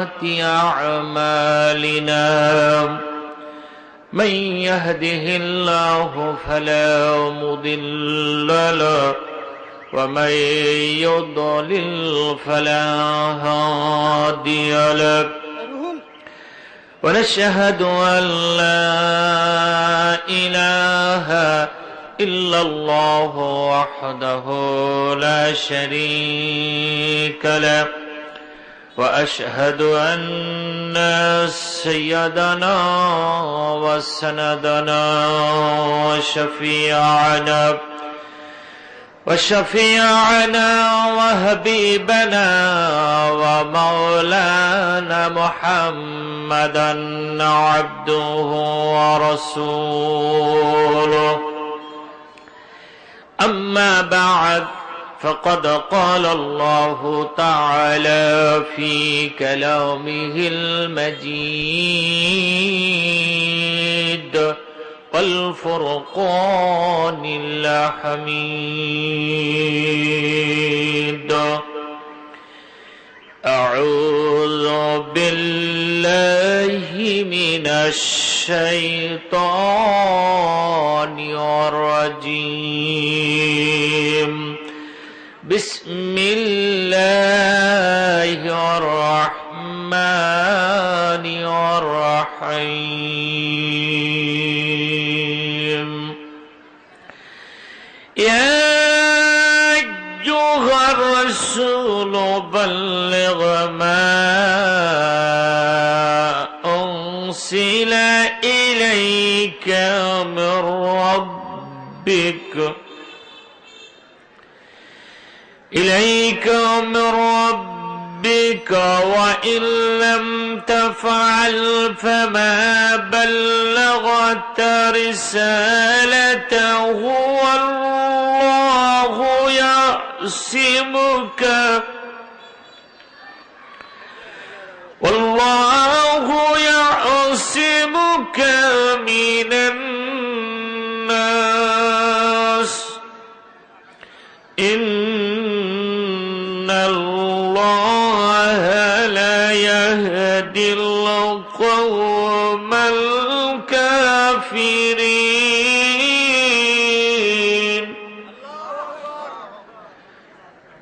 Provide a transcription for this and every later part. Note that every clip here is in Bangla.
سيئات أعمالنا من يهده الله فلا مضل له ومن يضلل فلا هادي له ونشهد أن لا إله إلا الله وحده لا شريك له وأشهد أن سيدنا وسندنا وشفيعنا وحبيبنا ومولانا محمدا عبده ورسوله أما بعد فقد قال الله تعالى في كلامه المجيد والفرقان الحميد أعوذ بالله من الشيطان الرجيم بسم الله الرحمن الرحيم يا أيها الرسول بلغ ما أنزل إليك من ربك وإن لم تفعل فما بلغت رسالته والله يعصمك من الناس إن الله لا يهدي القوم الكافرين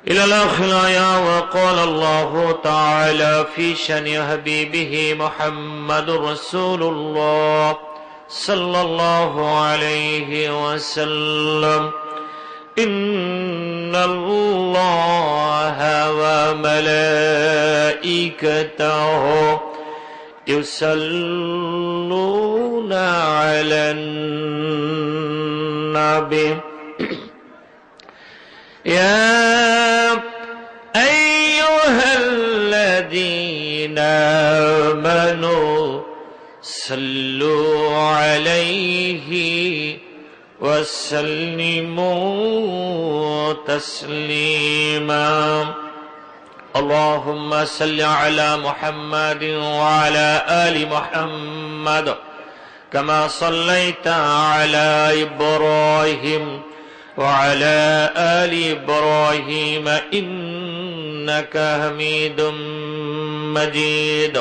إلى الآخر الآية. وقال الله تعالى في شأن حبيبه محمد رسول الله صلى الله عليه وسلم إن الله وملائكته يصلون على النبي يا أيها الذين آمنوا صلوا عليه وسلموا تسليما. اللهم صل على محمد وعلى آل محمد كما صليت على إبراهيم وعلى آل إبراهيم إنك حميد مجيد.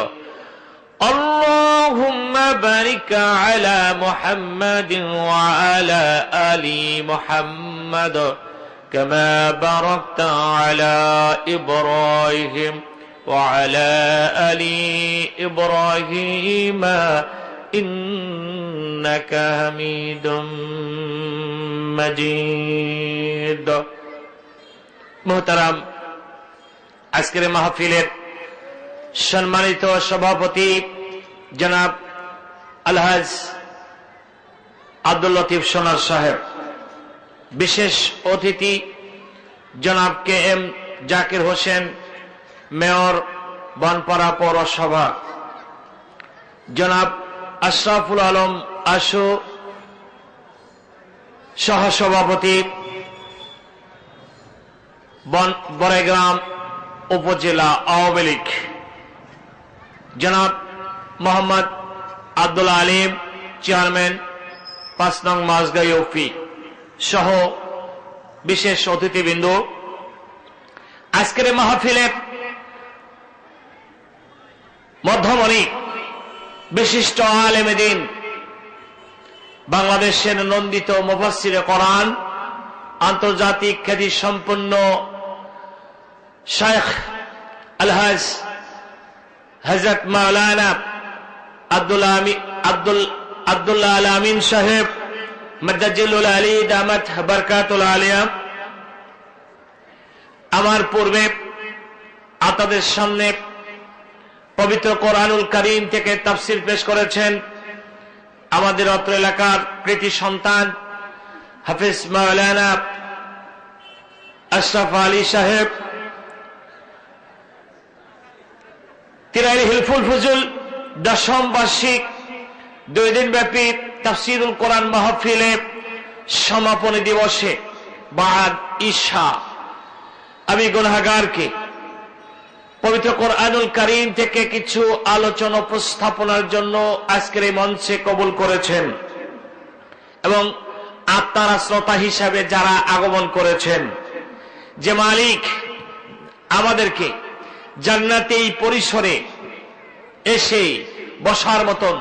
اللهم بارك على محمد وعلى آل محمد كما باركت على إبراهيم وعلى آل إبراهيم إنك حميد مجيد. মোহতারাম, আজকের মাহফিলের সম্মানিত সভাপতি জনাব আলহাজ আব্দুল লতিফ সোনার সাহেব, বিশেষ অতিথি জনাব K M Zakir Hossain, mayor Bonpara পৌরসভা, জনাব আশরাফুল আলম আশু, সহসভাপতি বড়াইগ্রাম উপজেলা আওয়ামী লীগ, জনাব মোহাম্মদ আব্দুল আলিম, চেয়ারম্যান ৫ নং মাঝগাঁও ইউপি সহ বিশেষ অতিথিবৃন্দ, আজকের মাহফিলে মধ্যমণি, বিশিষ্ট আলেমে দ্বীন, বাংলাদেশের নন্দিত মুফাসসিরে কোরআন, আন্তর্জাতিক খ্যাতি সম্পন্ন শাইখ আলহাজ হযরত মাওলানা আব্দুল্লাহ আল আমিন সাহেব মাদ্দাজিলুল আলী দামাত বারকাতুল আলিয়া আমার পূর্বে আপনাদের সামনে পবিত্র কোরআনুল কারীম থেকে তাফসীর পেশ করেছেন আমাদের অত্র এলাকার কৃতি সন্তান হাফেজ মাওলানা আশরাফ আলী সাহেব। তিরাইল হিলফুল ফুজুল দশম বার্ষিক 2 দিনব্যাপী তাফসীরুল কোরআন মাহফিলে সমাপনী দিবসে বাদ ঈশা আমি গুনাহগারকে পবিত্র কোরআনুল কারীম থেকে কিছু আলোচনা উপস্থাপনার জন্য আজকের এই মঞ্চে কবুল করেছেন এবং আপনারা শ্রোতা হিসাবে যারা আগমন করেছেন, যে মালিক আমাদেরকে জান্নাতে এই পরিসরে এসে বসার মতন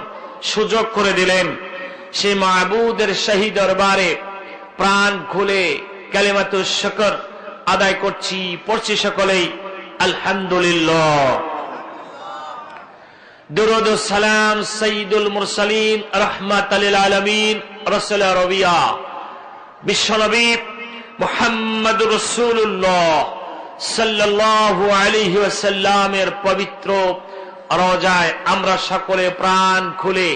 সুযোগ করে দিলেন, সেই মাবুদের শাহী দরবারে প্রাণ খুলে কালিমাতুশ শুকর আদায় করছি, পড়ছি সকলেই আলহামদুলিল্লাহ। দুরূদ ও সালাম সাইয়্যিদুল মুরসালিন রাহমাতাল লিল আলামিন রাসূল রবিয়া বিশ্বনবী মুহাম্মদুর রাসূলুল্লাহ সাল্লাল্লাহু আলাইহি ওয়াসাল্লামের পবিত্র রওজায় আমরা সকলে প্রাণ খুলে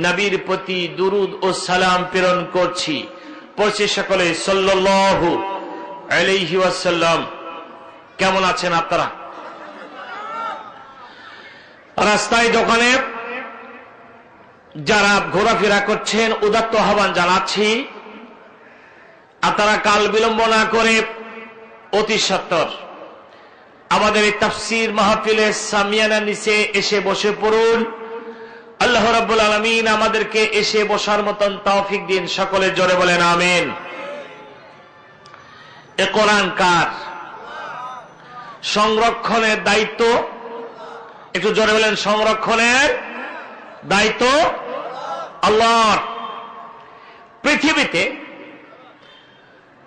নবীর প্রতি দুরূদ ও সালাম প্রেরণ করছি, পড়ছি সকলে সাল্লাল্লাহু আলাইহি ওয়াসাল্লাম। কেমন আছেন আপনারা? রাস্তায় দোকানে যারা ঘোরাফেরা করছেন উদাত্ত আহ্বান জানাচ্ছি, আপনারা কাল বিলম্ব না করে অতি সত্বর আমাদের এই তাফসীর মাহফিলে সামিয়ানার নিচে এসে বসে পড়ুন। আল্লাহ রাব্বুল আলামিন আমাদেরকে এসে বসার মতন তৌফিক দিন, সকলে জোরে বলেন আমিন। এ কোরআন কার? সংরক্ষণের দায়িত্ব, একটু জোরে বলেন, সংরক্ষণের দায়িত্ব আল্লাহর। পৃথিবীতে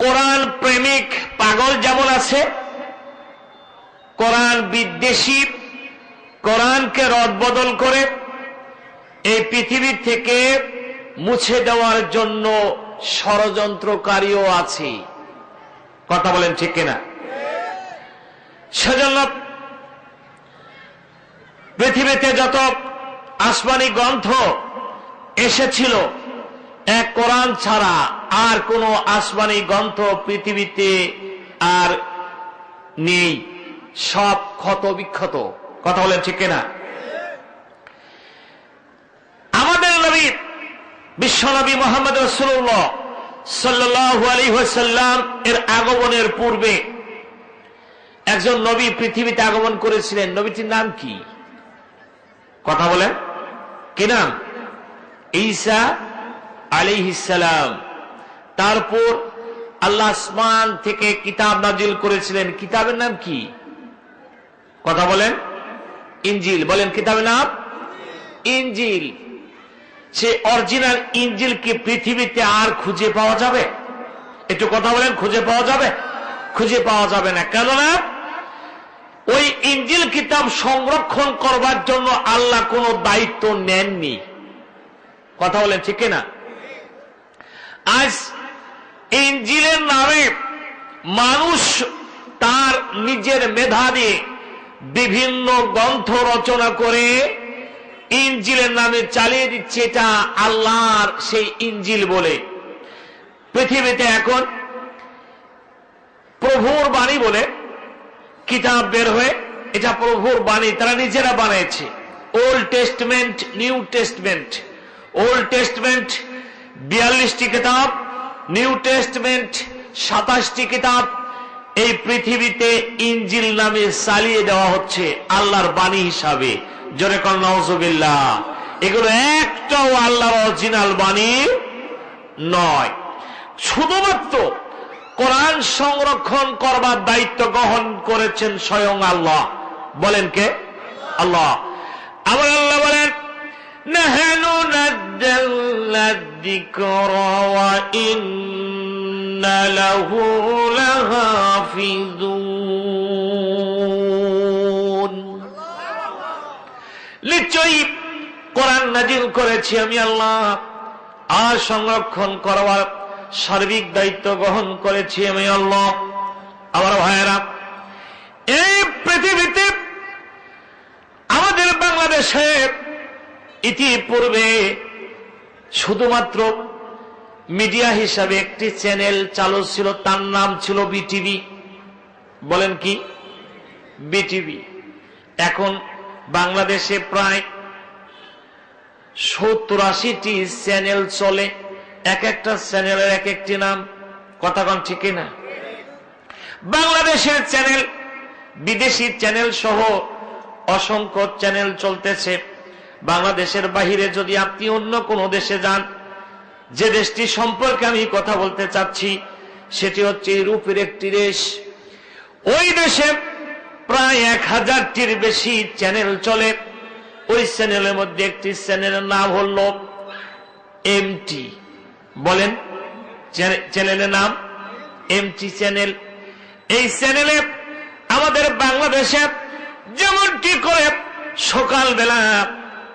কোরআন প্রেমিক পাগল যেমন আছে, কোরআন বিদ্বেষী, কোরআনকে রদবদল করে এই পৃথিবী থেকে মুছে দেওয়ার জন্য ষড়যন্ত্রকারীও আছে। কথা বলেন ঠিক কিনা? সেজন্য পৃথিবীতে যত আসমানি গ্রন্থ এসেছিল এক কোরআন ছাড়া আর কোন আসমানি গ্রন্থ পৃথিবীতে আর নেই, সব ক্ষত বিক্ষত। কথা বলেন ঠিক কিনা? আমাদের নবী বিশ্বনবী মুহাম্মদ রাসূলুল্লাহ সাল্লাল্লাহু আলাইহি ওয়াসাল্লাম এর আগমনের পূর্বে একজন নবী পৃথিবীতে আগমন করেছিলেন। নবীটির নাম কি? কথা বলেন, কি নাম? ঈসা আলাইহিস সালাম। তারপর আল্লাহ আসমান থেকে কিতাব নাজিল করেছিলেন। কিতাবের নাম কি? কথা বলেন, ইনজিল। বলেন কিতাবের নাম ইনজিল। সে অরিজিনাল ইনজিল কি পৃথিবীতে আর খুঁজে পাওয়া যাবে? একটু কথা বলেন, খুঁজে পাওয়া যাবে? খুঁজে পাওয়া যাবে না। কেননা ওই ইনজিল কিতাব সংরক্ষণ করবার জন্য আল্লাহ কোনো দায়িত্ব নেননি। কথা বলেন ঠিক না? আজ ইনজিলের নামে মানুষ তার নিজের মেধা দিয়ে বিভিন্ন গ্রন্থ রচনা করে ইনজিলের নামে চালিয়ে দিচ্ছে, এটা আল্লাহর সেই ইনজিল বলে। পৃথিবীতে এখন প্রভুর বাণী বলে কিতাব বের হয়ে, এটা প্রভুর বাণী, তারা নিজেরা বানিয়েছে। Old testament, new testament. Old testament 42টি কিতাব, নিউ টেস্টমেন্ট 27টি কিতাব। এই পৃথিবীতে ইনজিল নামে চালিয়ে দেওয়া হচ্ছে আল্লাহর বাণী হিসাবে। জোরে কোন নাউজুবিল্লাহ। এগুলো একটাও আল্লাহর অরিজিনাল বাণী নয়। শুধুমাত্র কোরআন সংরক্ষণ করবার দায়িত্ব গ্রহণ করেছেন স্বয়ং আল্লাহ। বলেন কে? আল্লাহ। আমার আল্লাহ বলেন নাহনু নাযালনা যিকরা ওয়া ইন্না লাহু লাহাফিজুন। নিশ্চয়ই কোরআন নাজিল করেছি আমি আল্লাহ, আর সংরক্ষণ করবার সার্বিক দায়িত্ব গ্রহণ করেছি আমি আল্লাহ। আমার ভাইয়েরা, এই পৃথিবীতে আমাদের বাংলাদেশে ইতিপূর্বে শুধুমাত্র মিডিয়া হিসাবে একটি চ্যানেল চালু ছিল, তার নাম ছিল বিটিভি। বলেন কি? বিটিভি। এখন বাংলাদেশে প্রায় 70-80টি চ্যানেল চলে, এক একটা চ্যানেলের এক একটি নাম। কথা কোন ঠিক না? বাংলাদেশের চ্যানেল, বিদেশি চ্যানেল সহ অসংখ্য চ্যানেল চলতেছে। বাংলাদেশের বাহিরে যদি আপনি অন্য কোন দেশে যান, যে দেশটি সম্পর্কে আমি কথা বলতে চাচ্ছি সেটি হচ্ছে ইউরোপের একটি দেশ। ওই দেশে প্রায় 1000টির বেশি চ্যানেল চলে। ওই চ্যানেলের মধ্যে একটি চ্যানেলের নাম হল এমটি। বলেন, চ্যানেলের নাম এমটি চ্যানেল। এই চ্যানেলে আমাদের বাংলাদেশে যেমনটি করে সকালবেলা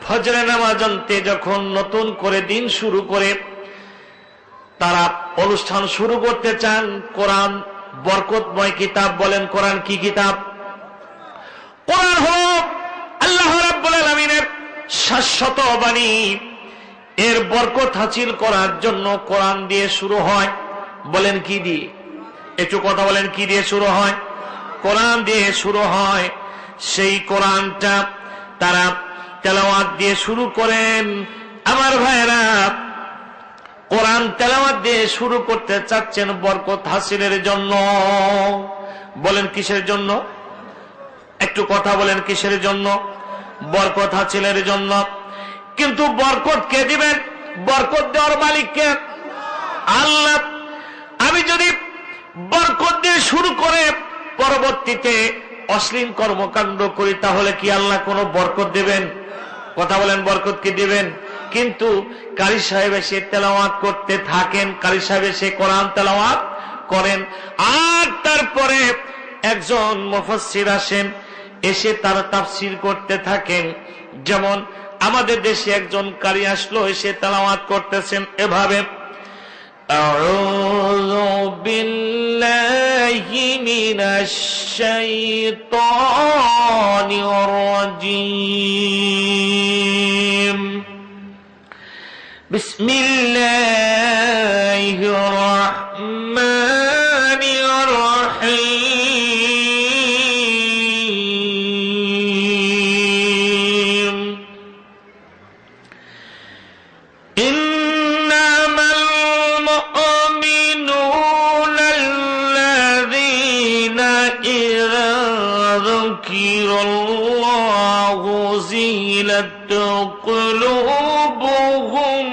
ফজরের নামাজ আনতে যখন নতুন করে দিন শুরু করে তারা অনুষ্ঠান শুরু করতে চান, কোরআন বরকতময় কিতাব। বলেন, কোরআন কি কিতাব? কোরআন হল আল্লাহ রাব্বুল আলামিনের শাশ্বত বাণী। এর বরকত হাসিল করার জন্য কোরআন দিয়ে শুরু হয়। বলেন কি দিয়ে? একটু কথা বলেন, কি দিয়ে শুরু হয়? কোরআন দিয়ে শুরু হয়। সেই কোরআনটা তারা তেলাওয়াত দিয়ে শুরু করেন। আমার ভাইরা, কোরআন তেলাওয়াত দিয়ে শুরু করতে চাচ্ছেন বরকত হাসিলের জন্য। বলেন কিসের জন্য? একটু কথা বলেন, কিসের জন্য? বরকত হাসিলের জন্য। কিন্তু বরকত কে দিবেন? বরকত দেওয়ার মালিক কে? আল্লাহ। আমি যদি বরকত দিয়ে শুরু করে পরবর্তীতে অশ্লীল কর্মকাণ্ড করি, তাহলে কি আল্লাহ কোনো বরকত দেবেন? কথা বলেন, বরকত কি দিবেন? কিন্তু কারি সাহেব এসে তেলাওয়াত করতে থাকেন, কারি সাহেব এসে কোরআন তেলাওয়াত করেন, আর তারপরে একজন মুফাসসির আসেন, এসে তারা তাফসীর করতে থাকেন। যেমন আমাদের দেশে একজন কারি আসলো, এসে তেলাওয়াত করতেছেন এভাবে, আউযু বিল্লাহি মিনাশ শাইতানির রাজীম, বিসমিল্লাহির রাহমানির রহিম, ইন্নামাল মুমিনুনা আল্লাযীনা ইযা যুকিরাল্লাহু ওয়াজিলাত কুলুবুহুম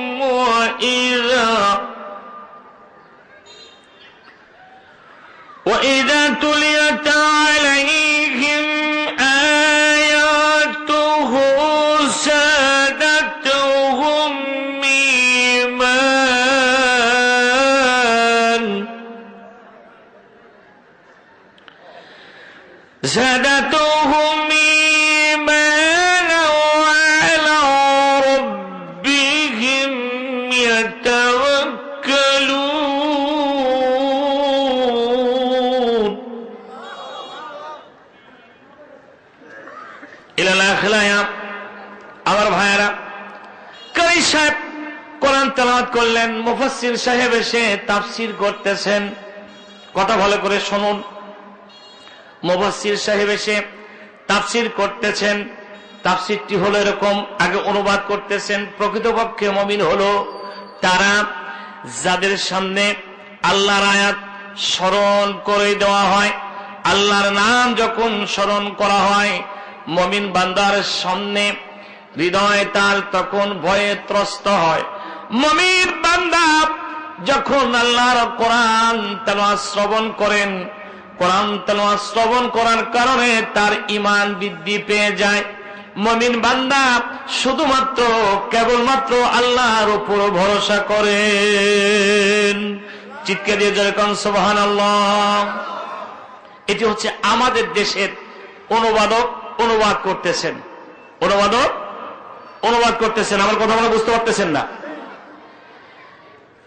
وإذا تليت عليهم آياته زادتهم إيمانا وعلى ربهم يتوكلون إلى الآخر। আমার ভাইয়েরা, কারি সাহেব কোরআন তেলাওয়াত করলেন, মুফাসসির সাহেব এসে তাফসীর করতেছেন। কথা ভালো করে শুনুন। মুফাসসির সাহেব এসে তাফসীর করতেছেন। তাফসীরটি হলো এরকম, আগে অনুবাদ করতেছেন। প্রকৃতপক্ষে মুমিন হলো তারা যাদের সামনে আল্লাহর আয়াত স্মরণ করে দেওয়া হয়, আল্লাহর নাম যখন স্মরণ করা হয়, মুমিন বান্দার সামনে হৃদয় তার তখন ভয়ে ত্রস্ত হয়। মুমিন বান্দা যখন আল্লাহর কোরআন তেলাওয়াত শ্রবণ করেন, কোরআন তেলাওয়াত শ্রবণ করার কারণে তার ঈমান বৃদ্ধি পেয়ে যায়। মুমিন বান্দা শুধুমাত্র কেবলমাত্র আল্লাহর উপর ভরসা করেন। চিৎকার দিয়ে জোরে কোন সুবহানাল্লাহ। এটি হচ্ছে আমাদের দেশের অনুবাদক অনুবাদ করতেছেন, অনুবাদ করতেছেন। আমার কথা আপনারা বুঝতে পারতেছেন না,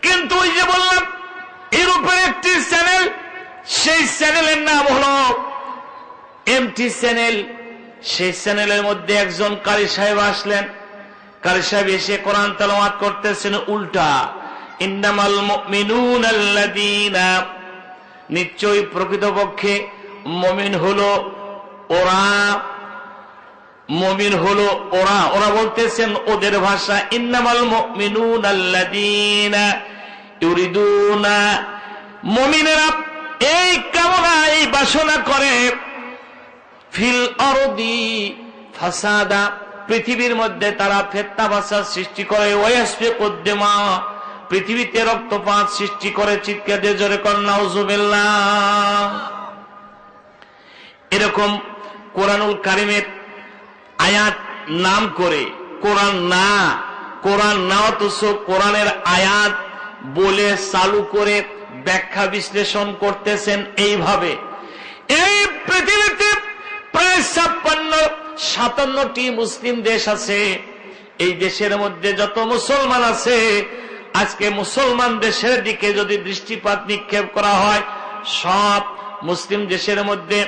কিন্তু ওই যে বললাম ইউরোপের একটি চ্যানেল, সেই চ্যানেলের নাম হলো এমটি চ্যানেল। সেই চ্যানেলের মধ্যে একজন কারি সাহেব আসলেন। কারি সাহেব এসে কোরআন তেলাওয়াত করতেছেন উল্টা, ইন্নামাল মুমিনুনা আল্লাযীনা, নিশ্চয়ই প্রকৃতপক্ষে মুমিন হলো ওরা, মুমিন হলো ওরা। ওরা বলতেছেন ওদের ভাষা, ইন্নামাল মুমিনুনা আল্লাযীনা ইউরিদুনা, মুমিনেরা এই কামনা এই বাসনা করে, ফিল আরদি ফাসাদা, পৃথিবীর মধ্যে তারা ফিতনা ফাসাদ সৃষ্টি করে, ওয়াসফিকুদ দিমা, পৃথিবীতে রক্তপাত সৃষ্টি করে। চিৎকার দিয়ে জোরে কোন নাউযুবিল্লাহ। এরকম কোরআনুল কারীমের আয়াত নাম করে কোরআন না অথচ কোরআনের আয়াত বলে চালু করে ব্যাখ্যা বিশ্লেষণ করতেছেন এইভাবে। এই পৃথিবীতে প্রায় 56-57টি মুসলিম দেশ আছে। এই দেশের মধ্যে যত মুসলমান আছে, আজকে মুসলমান দেশের দিকে যদি দৃষ্টিপাত নিক্ষেপ করা হয়, সব মুসলিম দেশের মধ্যে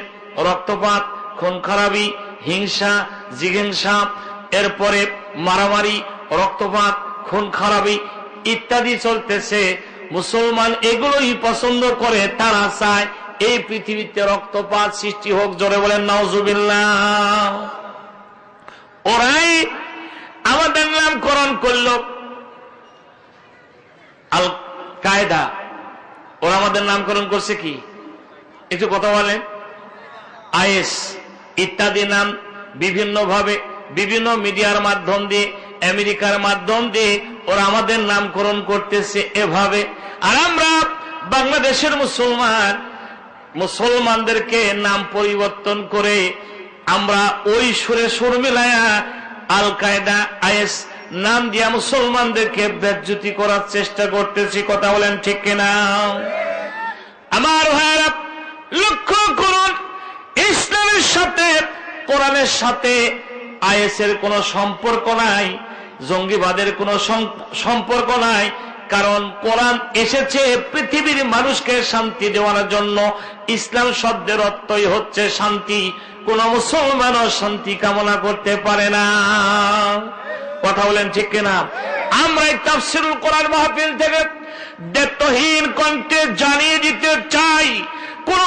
রক্তপাত, খুন খারাপি, হিংসা, জিঘিংসা, এরপরে মারামারি, রক্তপাত, খুন খারাপি ইত্যাদি চলতেছে। মুসলমান এগুলোই পছন্দ করে, তারা চায় এই পৃথিবীতে রক্তপাত সৃষ্টি হোক। জোরে বলেন নাউযুবিল্লাহ। ওরাই আমাদের নামকরণ করল আল কায়দা। ওরা আমাদের নামকরণ করছে কি, একটু কথা বলেন? আইএস ইত্যাদি নাম বিভিন্ন ভাবে বিভিন্ন মিডিয়ার মাধ্যম দিয়ে, আমেরিকার মাধ্যম দিয়ে ওরা আমাদের নামকরণ করতেছে এভাবে। আর আমরা বাংলাদেশের মুসলমানদেরকে নাম পরিবর্তন করে আমরা ওই সুরে সুর মিলায়া আল কায়দা আইএস নাম দিয়া মুসলমানদেরকে বেজ্জতি করার চেষ্টা করতেছি। কথা বলেন ঠিক কিনা? আমার ভাইরা লক্ষ্য করুন, ইসলামের সাথে কোরআনের সাথে আইএসের কোনো সম্পর্ক নাই, জঙ্গিবাদের কোনো সম্পর্ক নাই। কারণ কোরআন এসেছে পৃথিবীর মানুষকে শান্তি দেওয়ার জন্য। ইসলাম শব্দের অর্থই হচ্ছে শান্তি। কোন মুসলমানও শান্তি কামনা করতে পারে না। কথা বলেন ঠিক কিনা? আমরা এই তাফসীরুল কোরআন মাহফিল থেকে দ্ব্যর্থহীন কণ্ঠে জানিয়ে দিতে চাই, কোন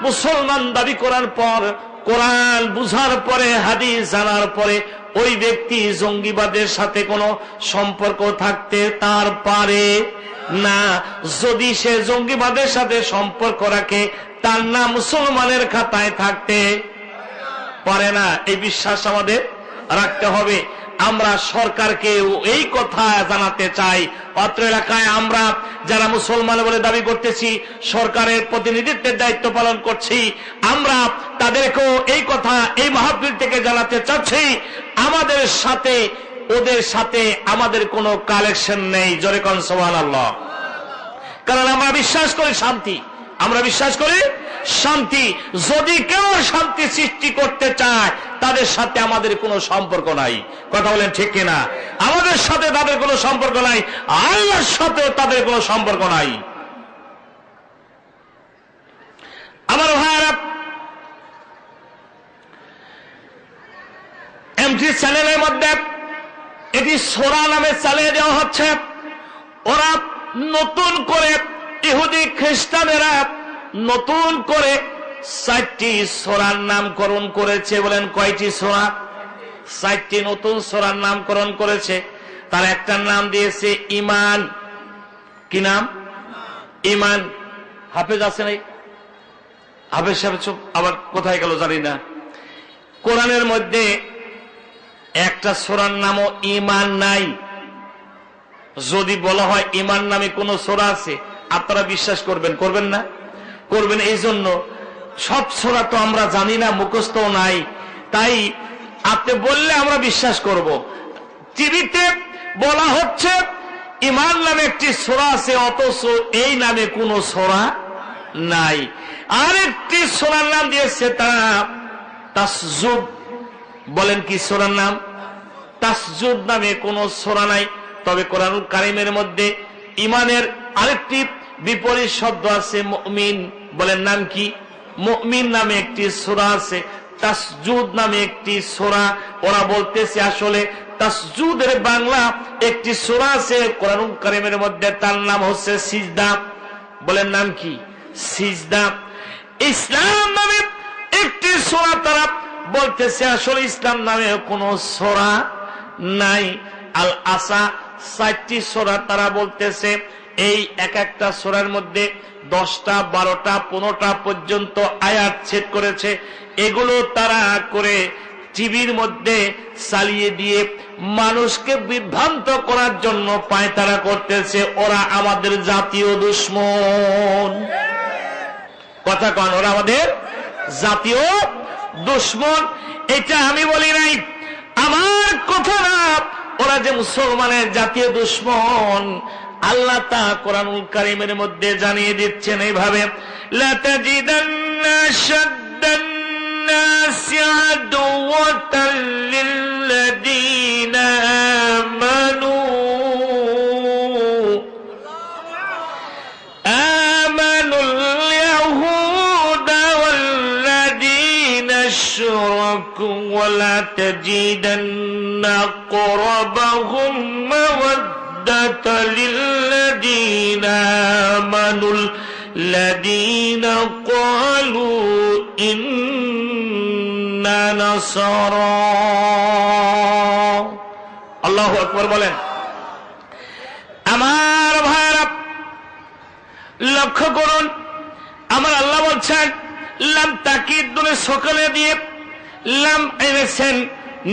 মুসলমান দাবি করার পর, কোরআন বুঝার পরে, হাদিস জানার পরে ওই ব্যক্তি জঙ্গিবাদের সাথে কোনো সম্পর্ক থাকতে তার পারে না। যদি সে জঙ্গিবাদের সাথে সম্পর্ক রাখে, তার নাম মুসলমানের খাতায় থাকতে পারে না। এই বিশ্বাস আমাদের রাখতে হবে। আমরা সরকারকে এই কথা জানাতে চাই, অত্র এলাকায় আমরা যারা মুসলমান বলে দাবি করতেছি, সরকারের প্রতিনিধিত্বের দায়িত্ব পালন করছি, আমরা তাদেরকেও এই কথা এই মাহফিল থেকে জানাতে চাচ্ছি, আমাদের সাথে ওদের সাথে আমাদের কোনো কালেকশন নেই। জোরে কোন সুবহানাল্লাহ। কারণ আমরা বিশ্বাস করি শান্তি, আমরা বিশ্বাস করি শান্তি। যদি কেউ শান্তি সৃষ্টি করতে চায়, তাদের সাথে আমাদের কোনো সম্পর্ক নাই। কথা বলেন ঠিক কিনা? আমাদের সাথে তাদের কোনো সম্পর্ক নাই, আল্লাহর সাথেও তাদের কোনো সম্পর্ক নাই। আমার ভাইরা, এমটি চ্যানেলের মধ্যে এটি সূরা নামে চালিয়ে দেওয়া হচ্ছে। ওরা নতুন করে, ইহুদি খ্রিস্টানেরা নতুন করে 4টি সূরার নামকরণ করেছে। বলেন কয়টি সূরা? 4টি নতুন সূরার নামকরণ করেছে। তার একটার নাম দিয়েছে ঈমান। কি নাম? ঈমান। হাফেজ আছে নাই? হাফেজ সাহেব চুপ, আবার কোথায় গেল জানি না। কোরআনের মধ্যে একটা সূরার নামও ঈমান নাই। যদি বলা হয় ঈমান নামে কোন সূরা আছে, আপনারা বিশ্বাস করবেন? করবেন না? করবেন। এই জন্য সব সূরা তো আমরা জানি না, মুখস্থ নাই। তাই আপনি বললে আমরা বিশ্বাস করব। টিভিতে বলা হচ্ছে ঈমান নামে একটি সূরা আছে, অথচ এই নামে কোনো সূরা নাই। আরেকটি সূরার নাম দিয়েছে তারা তাসজুদ। বলেন কি সূরার নাম? তাসজুদ নামে কোনো সূরা নাই। তবে কোরআনুল কারীমের মধ্যে ঈমানের আরেকটি বিপরীত শব্দ আছে, মুমিন। বলেন নাম কি? মুমিন নামে একটি সূরা আছে, তাসজুদ নামে একটি সূরা। ওরা বলতেছে আসলে তাসজুদের বাংলা একটি সূরা আছে কোরআনুল কারীমের মধ্যে, তার নাম হচ্ছে সিজদা। বলেন নাম কি? সিজদা। ইসলাম নামে একটি সূরা তারা বলতেছে আসলে ইসলাম নামে কোনো সূরা নাই। আল আসা 4টি সূরা তারা বলতেছে এই এক একটা সূরার মধ্যে 10টা 12টা 15টা পর্যন্ত আয়াত ছেদ করেছে। এগুলো তারা করে টিভির মধ্যে চালিয়ে দিয়ে মানুষকে বিভ্রান্ত করার জন্য পায়তারা করতেছে। ওরা আমাদের জাতীয় দুশমন। কথা কন, ওরা আমাদের জাতীয় দুশমন। এটা আমি বলি নাই, আমার কথা না। ওরা যে মুসলমানের জাতীয় দুশমন, আল্লাহ তা কোরআনুল কারীমের মধ্যে জানিয়ে দিচ্ছেন এইভাবে, লা তাজিদান্না শাদ্দান নাসি আদওয়াতাল লিল্লাযীনা আমানুল ইয়াহুদা ওয়াল্লাযীনা আশরাকু ওয়া লা তাজিদান্না আকরাবাহুম মাওয়াদ্দাতা লিল্লাযীনা আমানুল লাযীনা ক্বালু ইন্না নাসারা। আল্লাহু আকবার বলেন। আমার ভাইরা লক্ষ্য করুন, আমার আল্লাহ বলছেন লাম তাকিদ দুনে সকালে দিয়ে লাম এনেছেন,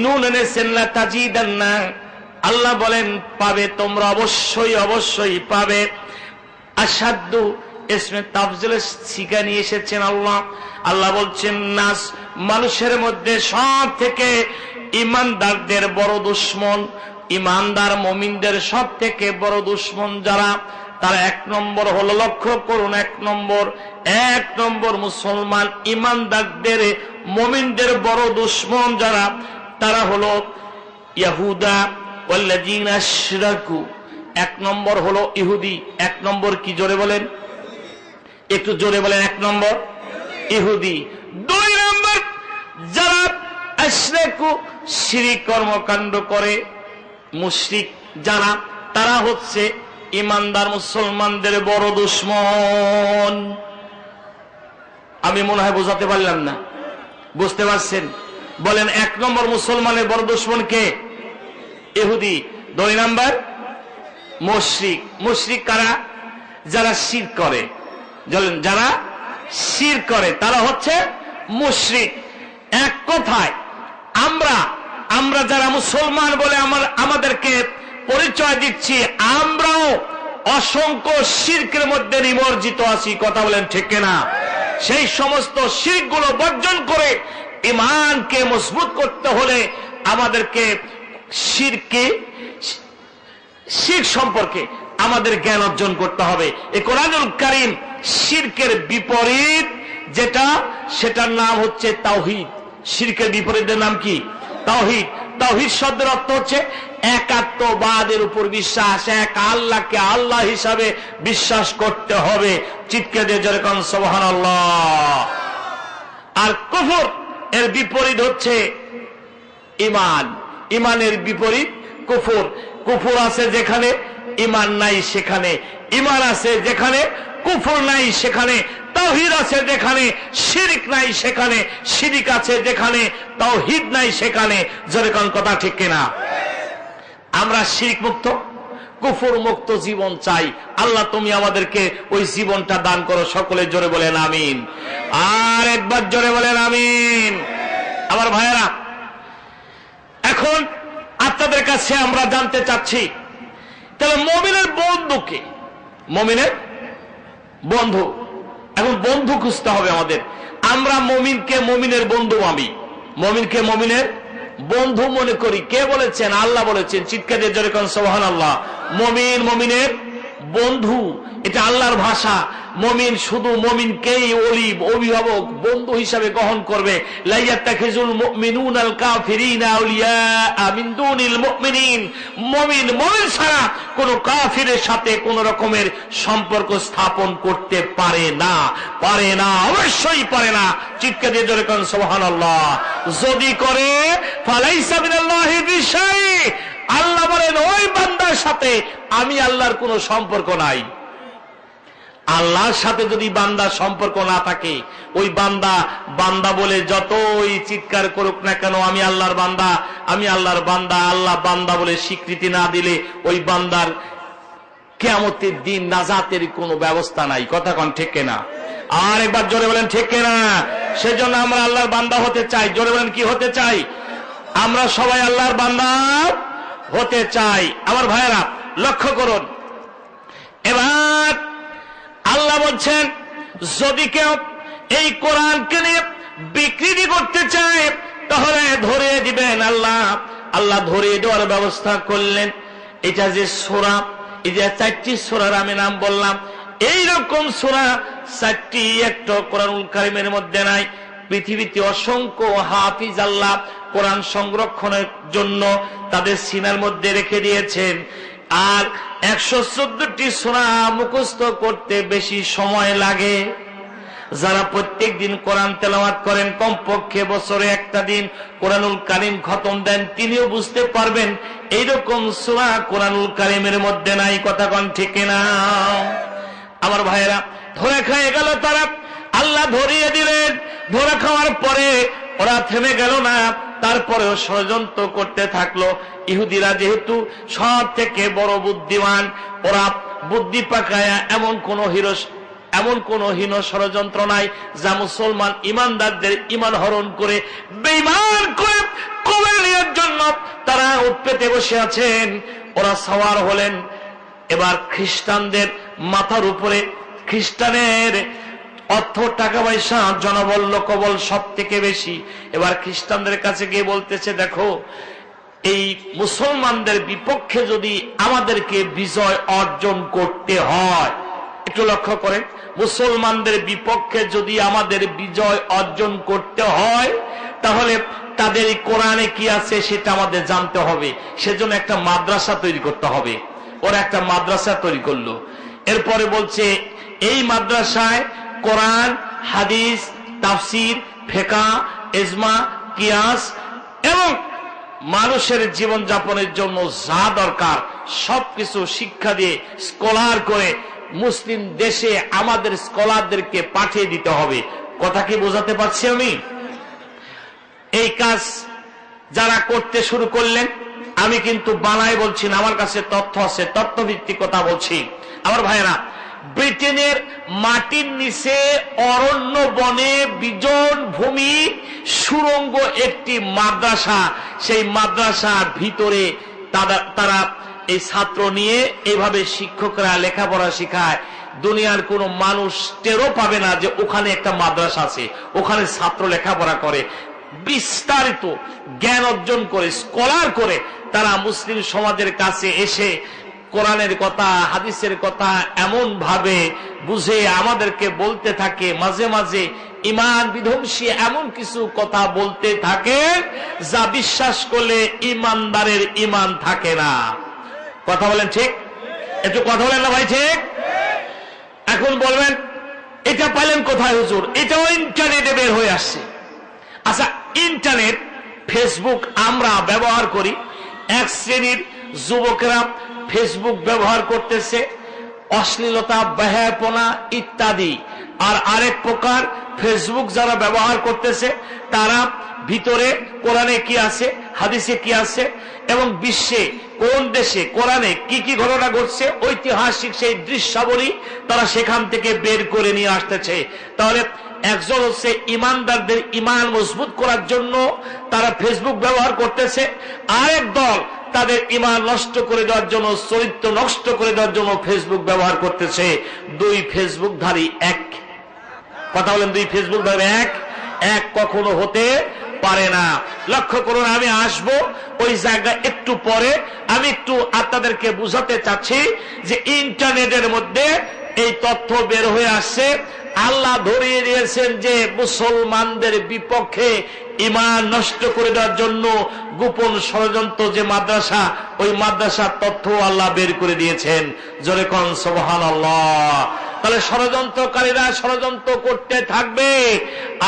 নুন এনেছেন, লা তাজিদান্না। আল্লাহ বলেন পাবে, তোমরা অবশ্যই অবশ্যই পাবে। আসাদ্দু ইসমে তাফজিলের সিগা নিয়ে এসেছেন আল্লাহ। আল্লাহ বলছেন নাস, মানুষের মধ্যে সব থেকে ইমানদারদের বড় দুশমন, ইমানদার মুমিনদের সব থেকে বড় দুশমন যারা, তার 1 নম্বর হলো, লক্ষ্য করুন, 1 নম্বর মুসলমান ইমানদারদের মুমিনদের বড় দুশমন যারা, তারা হলো ইয়াহুদা ওয়াল্লাযীনা আশরাকু। 1 নম্বর হলো ইহুদি। 1 নম্বর কি? জোরে বলেন, একটু জোরে বলেন। 1 নম্বর ইহুদি। 2 নম্বর যারা আশরাকু, শিরিক কর্মকাণ্ড করে, মুশরিক যারা, তারা হচ্ছে ইমানদার মুসলমানদের বড় দুশমন। আমি মনে হয় বোঝাতে পারলাম না, বুঝতে পারছেন? বলেন 1 নম্বর মুসলমানের বড় দুশমন কে? ইহুদি। 2 নম্বর মুশরিক। মুশরিক কারা? যারা শিরক করে। যারা শিরক করে তারা হচ্ছে মুশরিক। এক কথায় আমরা যারা মুসলমান বলে আমাদেরকে পরিচয় দিচ্ছি, আমরাও অসংখ্য শিরকের মধ্যে নিমজ্জিত আছি। কথা বলেন ঠিক কিনা? সেই সমস্ত শিরকগুলো বর্জন করে ঈমানকে মজবুত করতে হলে আমাদেরকে শিরক সম্পর্কে আমাদের জ্ঞান অর্জন করতে হবে। এই কোরআনুল কারীম শিরকের বিপরীত যেটা, সেটার নাম হচ্ছে তাওহীদ। শিরকের বিপরীতের নাম কি? তাওহীদ। তাওহীদ শব্দের অর্থ হচ্ছে একাত্মবাদের উপর বিশ্বাস, এক আল্লাহকে আল্লাহ হিসাবে বিশ্বাস করতে হবে। চিৎকার দিয়ে জোরে কোন সুবহানাল্লাহ। আর কুফর এর বিপরীত হচ্ছে ঈমান। ঈমানের বিপরীত কুফর। কুফর আছে যেখানে, ঈমান নাই সেখানে। ঈমান আছে যেখানে, কুফর নাই সেখানে। তাওহীদ আছে যেখানে, শিরক নাই সেখানে। শিরক আছে যেখানে, তাওহীদ নাই সেখানে। জোরে কোন কথা ঠিক কিনা? আমরা শিরক মুক্ত, কুফর মুক্ত জীবন চাই। আল্লাহ তুমি আমাদেরকে ওই জীবনটা দান করো। সকলে জোরে বলেন আমিন। আর একবার জোরে বলেন আমিন। আমার ভাইয়েরা, এখন আপনাদের কাছে আমরা জানতে চাচ্ছি, তাহলে মুমিনের বন্ধুকে? মুমিনের বন্ধু। এখন বন্ধু খুঁজতে হবে আমাদের। আমরা মুমিনকে মুমিনের বন্ধু ভাবি, মুমিনকে মুমিনের বন্ধু মনে করি। কে বলেছেন? আল্লাহ বলেছেন। চিৎকার দিয়ে জোরে কোন সুবহানাল্লাহ। মুমিন মুমিনের বন্ধু, এটা আল্লাহর ভাষা। মুমিন শুধু মুমিনকেই অভিভাবক বন্ধু হিসাবে গ্রহণ করবে। লা ইয়াত্তাখিজুল মুমিনুনাল কাফিরিনা আউলিয়া মিন দুনিল মুমিনিন। মুমিন ছাড়া কোন কাফিরের সাথে কোন রকমের সম্পর্ক স্থাপন করতে পারে না, অবশ্যই পারে না। চিৎকার দিয়ে জোরে কোন সুবহানাল্লাহ। যদি করে ফালাইসা মিনাল্লাহি বিশাই, আল্লাহ বলেন ওই বান্দার সাথে আমি আল্লাহর কোনো সম্পর্ক নাই। আল্লাহর সাথে যদি বান্দার সম্পর্ক না থাকে, ওই বান্দা বলে যতই চিৎকার করুক না কেন, আমি আল্লাহর বান্দা, আল্লাহ বান্দা বলে স্বীকৃতি না দিলে ওই বান্দার কিয়ামতের দিন নাজাতের কোনো ব্যবস্থা নাই। কথা কোন ঠিক কিনা? আর একবার জোরে বলেন ঠিক কিনা? সেজন্য আমরা আল্লাহর বান্দা হতে চাই। জোরে বলেন কি হতে চাই? আমরা সবাই আল্লাহর বান্দা হতে চাই। আমার ভাইয়েরা লক্ষ্য করুন, এবার আল্লাহ বলছেন যদি কেউ এই কোরআনকে নিয়ে বিকৃতি করতে চায় তাহলে ধরিয়ে দিবেন। আল্লাহ ধরিয়ে দেওয়ার ব্যবস্থা করলেন। এটা যে সূরা, এই যে 4টি সূরার আমি নাম বললাম, এইরকম সূরা 4টি একটা কোরআনুল কারীমের মধ্যে নাই। পৃথিবীতে অসংখ্য হাফিজ আল্লাহ কোরআন সংরক্ষণের জন্য তাদের সিনার মধ্যে রেখে দিয়েছেন। আর 114টি সূরা মুখস্থ করতে বেশি সময় লাগে। যারা প্রত্যেক দিন কোরআন তেলাওয়াত করেন, কমপক্ষে বছরে একটা দিন কোরআনুল কারীম খতম দেন, তিনিও বুঝতে পারবেন এইরকম সূরা কোরআনুল কারীমের মধ্যে নাই। কথা কোন ঠিক না? আমার ভাইয়েরা ধরে খেয়ে গেল তারা, আল্লাহ ধরিয়ে দিলেন। ধরে খাওয়ার পরে ওরা থেমে গেল না, তারপরেও ষড়যন্ত্র করতে থাকলো। ইহুদিরা যেহেতু সব থেকে বড় বুদ্ধিমান, ওরা বুদ্ধি পাকায়া এমন কোন হীন ষড়যন্ত্র নাই যা মুসলমান ইমানদারদের ইমান হরণ করে বেঈমান করে কবরের জন্য তারা উৎপেতে বসে আছেন। ওরা সওয়ার হলেন এবার খ্রিস্টানদের মাথার উপরে। খ্রিস্টানের অর্থ, টাকা পয়সা, জনবল, লোকবল সব থেকে বেশি। এবার খ্রিস্টানদের কাছে গিয়ে বলতেছে, দেখো এই মুসলমানদের বিপক্ষে যদি আমাদেরকে বিজয় অর্জন করতে হয়, একটু লক্ষ্য করেন, মুসলমানদের বিপক্ষে যদি আমাদের বিজয় অর্জন করতে হয় তাহলে তাদের কোরআনে কি আছে সেটা আমাদের জানতে হবে। সেজন্য একটা মাদ্রাসা তৈরি করতে হবে। ওরা একটা মাদ্রাসা তৈরি করলো। এরপরে বলছে এই মাদ্রাসায় কোরআন, হাদিস, তাফসির, ফিকহ, ইজমা, কিয়াস এবং মানুষের জীবন যাপনের জন্য যা দরকার সবকিছু শিক্ষা দিয়ে স্কলার করে মুসলিম দেশে আমাদের স্কলারদেরকে পাঠিয়ে দিতে হবে। কথা কি বোঝাতে পারছি আমি? এই কাজ যারা করতে শুরু করলেন, আমি কিন্তু বানাই বলছি না, আমার কাছে তথ্য আছে, তথ্যভিত্তিক কথা বলছি। আমার ভাইয়েরা, ব্রিটেনের মাটির নিচে অরণ্য বনে বিজন ভূমি সুড়ঙ্গ একটি মাদ্রাসা, সেই মাদ্রাসার ভিতরে তারা এই ছাত্র নিয়ে এইভাবে শিক্ষকরা লেখাপড়া শিখায়। দুনিয়ার কোনো মানুষ টেরও পাবে না যে ওখানে একটা মাদ্রাসা আছে, ওখানে ছাত্র লেখাপড়া করে। বিস্তারিত জ্ঞান অর্জন করে, স্কলার করে তারা মুসলিম সমাজের কাছে এসে কোরআনের কথা, হাদিসের কথা এমন ভাবে বুঝে আমাদেরকে বলতে থাকে। মাঝে মাঝে ইমান বিধ্বংসী এমন কিছু কথা বলতে থাকে যা বিশ্বাস করলে ইমানদারের ইমান থাকে না। কথা বলেন ঠিক? একটু কথা বলেন না ভাই? ঠিক। এখন বলবেন এটা পাইলেন কোথায় হুজুর? এটাও ইন্টারনেটে বের হয়ে আসছে। আচ্ছা, ইন্টারনেট, ফেসবুক আমরা ব্যবহার করি। এক শ্রেণীর যুবকেরা ফেসবুক ব্যবহার করতেছে অশ্লীলতা, বেহায়াপনা ইত্যাদি। আর আরেক প্রকার ফেসবুক যারা ব্যবহার করতেছে তারা ভিতরে কোরআনে কি আছে, হাদিসে কি আছে এবং বিশ্বে কোন দেশে কোরআনে কি কি ঘটনা ঘটছে, ঐতিহাসিক সেই দৃশ্যাবলী তারা সেখান থেকে বের করে নিয়ে আসতেছে। তাহলে একজন হচ্ছে ইমানদারদের ইমান মজবুত করার জন্য তারা ফেসবুক ব্যবহার করতেছে, আরেক দল তাদের ইমান নষ্ট করে দেওয়ার জন্য, চরিত্র নষ্ট করে দেওয়ার জন্য ফেসবুক ব্যবহার করতেছে। দুই ফেসবুকধারী এক। কথা বলেন, দুই ফেসবুকধারী এক কখনো হতে পারে না। লক্ষ্য করুন, আমি আসব ওই জায়গা একটু পরে। আমি একটু আপনাদেরকে বুঝাতে চাচ্ছি যে ইন্টারনেটের মধ্যে এই তথ্য বের হয়ে আসছে। আল্লাহ ধরিয়ে দিয়েছেন যে মুসলমানদের বিপক্ষে ঈমান নষ্ট করে দেওয়ার জন্য গোপন ষড়যন্ত্র যে মাদ্রাসা, ওই মাদ্রাসার তথ্য আল্লাহ বের করে দিয়েছেন। জোরে কোন সুবহানাল্লাহ। তাহলে ষড়যন্ত্রকারীরা ষড়যন্ত্র করতে থাকবে,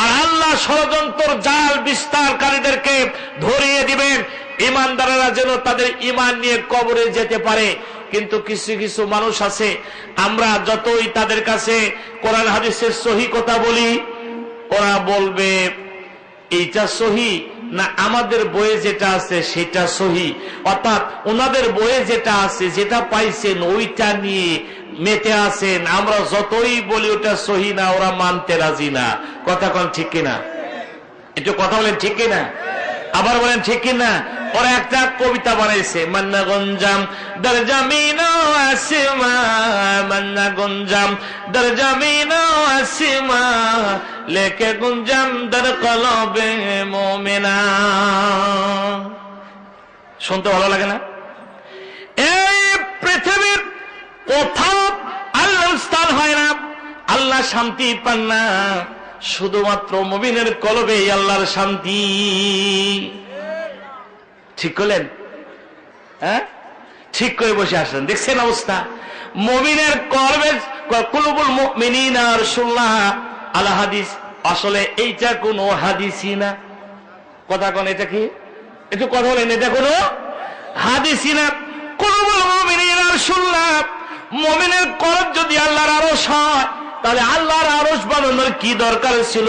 আর আল্লাহ ষড়যন্ত্র জাল বিস্তারকারীদেরকে ধরিয়ে দিবেন, ঈমানদারেরা যেন তাদের ঈমান নিয়ে কবরে যেতে পারে। কিন্তু কিছু কিছু মানুষ আছে, আমরা যতই তাদের কাছে কোরআন হাদিসের সহি কথা বলি, ওরা বলবে এইটা সহি না, আমাদের বইয়ে যেটা আছে সেটা সহি। অর্থাৎ ওনাদের বইয়ে যেটা আছে, যেটা পাইছেন ওইটা নিয়ে মেতে আছেন। আমরা যতই বলি ওটা সহি না, ওরা মানতে রাজি না। কথা কোন ঠিক কিনা? একটু কথা বলেন ঠিক কিনা? আবার বলেন ঠিক কিনা? ওরা একটা কবিতা বানাইছে, মান্না গঞ্জাম দর জমিন আসিমা, মান্না গঞ্জাম দর জমিন আসিমা, লেকে গুঞ্জাম দর কলবে মোমেনা। শুনতে ভালো লাগে না? এই পৃথিবীর কোথাও আল্লাহর স্থান হয় না, আল্লাহ শান্তি পান না, শুধুমাত্র মুমিনের কলবে আল্লাহর শান্তি। ঠিক করলেন? হ্যাঁ, ঠিক করে বসে আসলেন। দেখছেন অবস্থা? মুমিনের কলবের কুলুবুল মুমিনিনা রাসূলুল্লাহ আল হাদিস। আসলে এইটা কোনো হাদিসই না। কথা কোন এটা কি? একটু কথা বলেন, এটা কোনো হাদিসই না। কুলুবুল মুমিনিনা রাসূলুল্লাহ। মুমিনের কলব যদি আল্লাহর আরশ হয়, তাহলে আল্লাহর আরশ বানানোর কি দরকার ছিল?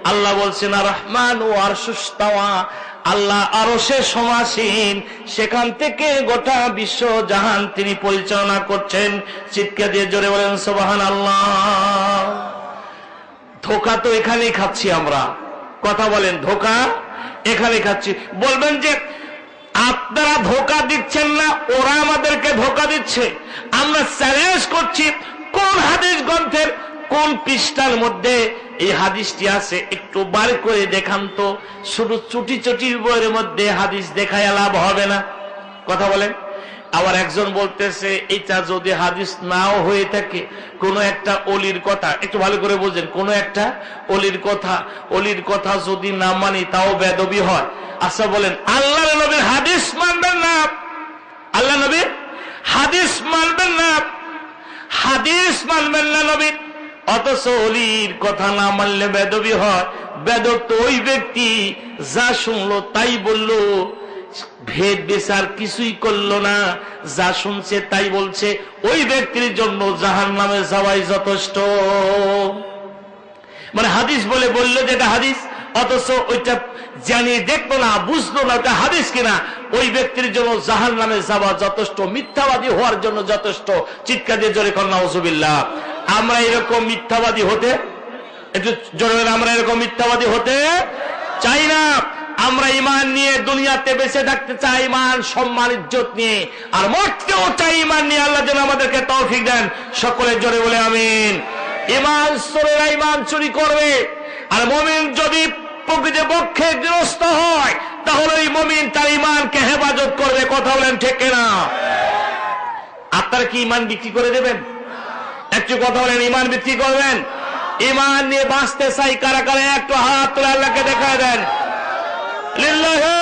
আল্লাহ বলছেন আর রহমান ও আরশুস্তাওয়া, আল্লাহ আরশে সমাসীন, সেখান থেকে গোটা বিশ্ব জাহান তিনি পরিচালনা করছেন। চিৎকার দিয়ে জোরে বলেন সুবহানাল্লাহ। ধোঁকা তো এখানেই খাচ্ছি আমরা। কথা বলেন, ধোঁকা এখানে খাচ্ছি। বলবেন যে আপনারা ধোঁকা দিচ্ছেন না, ওরা আমাদেরকে ধোঁকা দিচ্ছে। আমরা চ্যালেঞ্জ করছি, কোন হাদিস গ্রন্থের কোন পৃষ্ঠার মধ্যে এই হাদিসটি আছে একটু বার করে দেখান তো। শুধু চুটি চুটি বইয়ের মধ্যে হাদিস দেখায় লাভ হবে না। কথা বলেন। আবার একজন বলতেছে এটা যদি হাদিস নাও হয়ে থাকে, কোন একটা অলির কথা, একটু ভালো করে বুঝেন, কোন একটা অলির কথা যদি না মানি তাও বেদবি হয়। আচ্ছা বলেন, আল্লাহ নবীর হাদিস মানবেন না? আল্লাহ নবীর হাদিস মানবেন না? হাদিস মানবেন না নবীর, অথচ অলির কথা না মানলে বেদবি হয়। বেদব তো ওই ব্যক্তি যা শুনলো তাই বললো, ভেদ বিচার কিছুই করলো না, যা শুনছে তাই বলছে। ওই ব্যক্তির জন্য জাহান্নামে যাওয়াই যথেষ্ট। মানে হাদিস বলে বললো যেটা হাদিস, অথচ ওইটা জানিয়ে দেখলো না, বুঝলো না ওটা হাদিস কিনা, ওই ব্যক্তির জন্য জাহান্নামে যাওয়া যথেষ্ট, মিথ্যাবাদী হওয়ার জন্য যথেষ্ট। চিৎকার দিয়ে জোরে কর নাউযুবিল্লাহ। আমরা এরকম মিথ্যাবাদী হতে, একটু জোরে, আমরা এরকম মিথ্যাবাদী হতে চাই না। আমরা ঈমান নিয়ে দুনিয়াতে বেঁচে থাকতে চাই, ঈমান সম্মান ইজ্জত নিয়ে, আর মরতেও চাই ঈমান নিয়ে। আল্লাহ যেন আমাদেরকে তৌফিক দেন। সকলে জোরে বলে আমিন। ঈমান চোরেরা ঈমান চুরি করবে, আর মুমিন যদি প্রকৃতপক্ষে গৃহস্থ হয়, তাহলে এই মুমিন তার ঈমানকে হেফাজত করবে। কথা বলেন ঠিক কিনা? আপনারা কি ঈমান বিক্রি করে দেবেন? একটু কথা বলেন, ঈমান বিক্রি করবেন? ঈমান নিয়ে বাঁচতে চাই কারা কারা একটু হাত তুলে আল্লাহকে দেখায় দেন। লিল্লাহি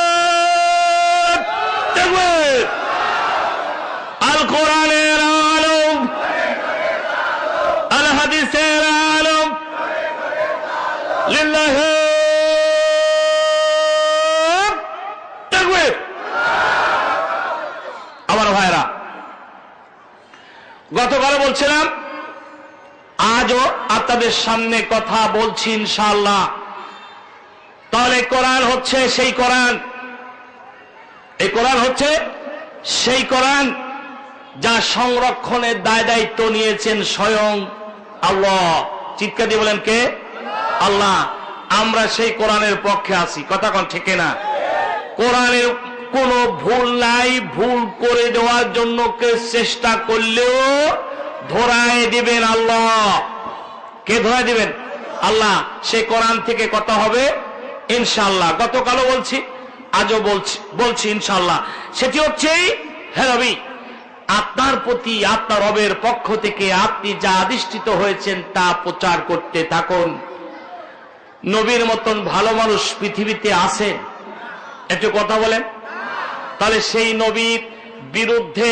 তাকবীর। আল কোরআনের আলম, আল হাদিসের আলম, লিল্লাহি তাকবীর। আমার ভাইরা, গতকাল বলছিলাম, আজও আপনাদের সামনে কথা বলছি ইনশাআল্লাহ। তাহলে কোরআন হচ্ছে সেই কোরআন, এই কোরআন হচ্ছে সেই কোরআন যা সংরক্ষণের দায় দায়িত্ব নিয়েছেন স্বয়ং আল্লাহ। চিৎকার দিয়ে বলেন কে? আল্লাহ। আমরা সেই কোরআনের পক্ষে আছি। কথা কোন ঠিক না? কোরআনের কোনো ভুল নাই, ভুল করে দেওয়ার জন্য কে চেষ্টা করলেও ধরায় দিবেন আল্লাহ। কে ধরায় দিবেন? আল্লাহ। সেই কোরআন থেকে কথা হবে, ইনশাআল্লাহ, গতকালও বলছি, আজও বলছি ইনশাআল্লাহ। সেটি হচ্ছে, হে নবী, আপনার প্রতি আপনার রবের পক্ষ থেকে আপনি যা আদিষ্ঠিত হয়েছেন তা প্রচার করতে থাকুন। নবীর মতন ভালো মানুষ পৃথিবীতে আছেন? একটু কথা বলেন। তাহলে সেই নবীর বিরুদ্ধে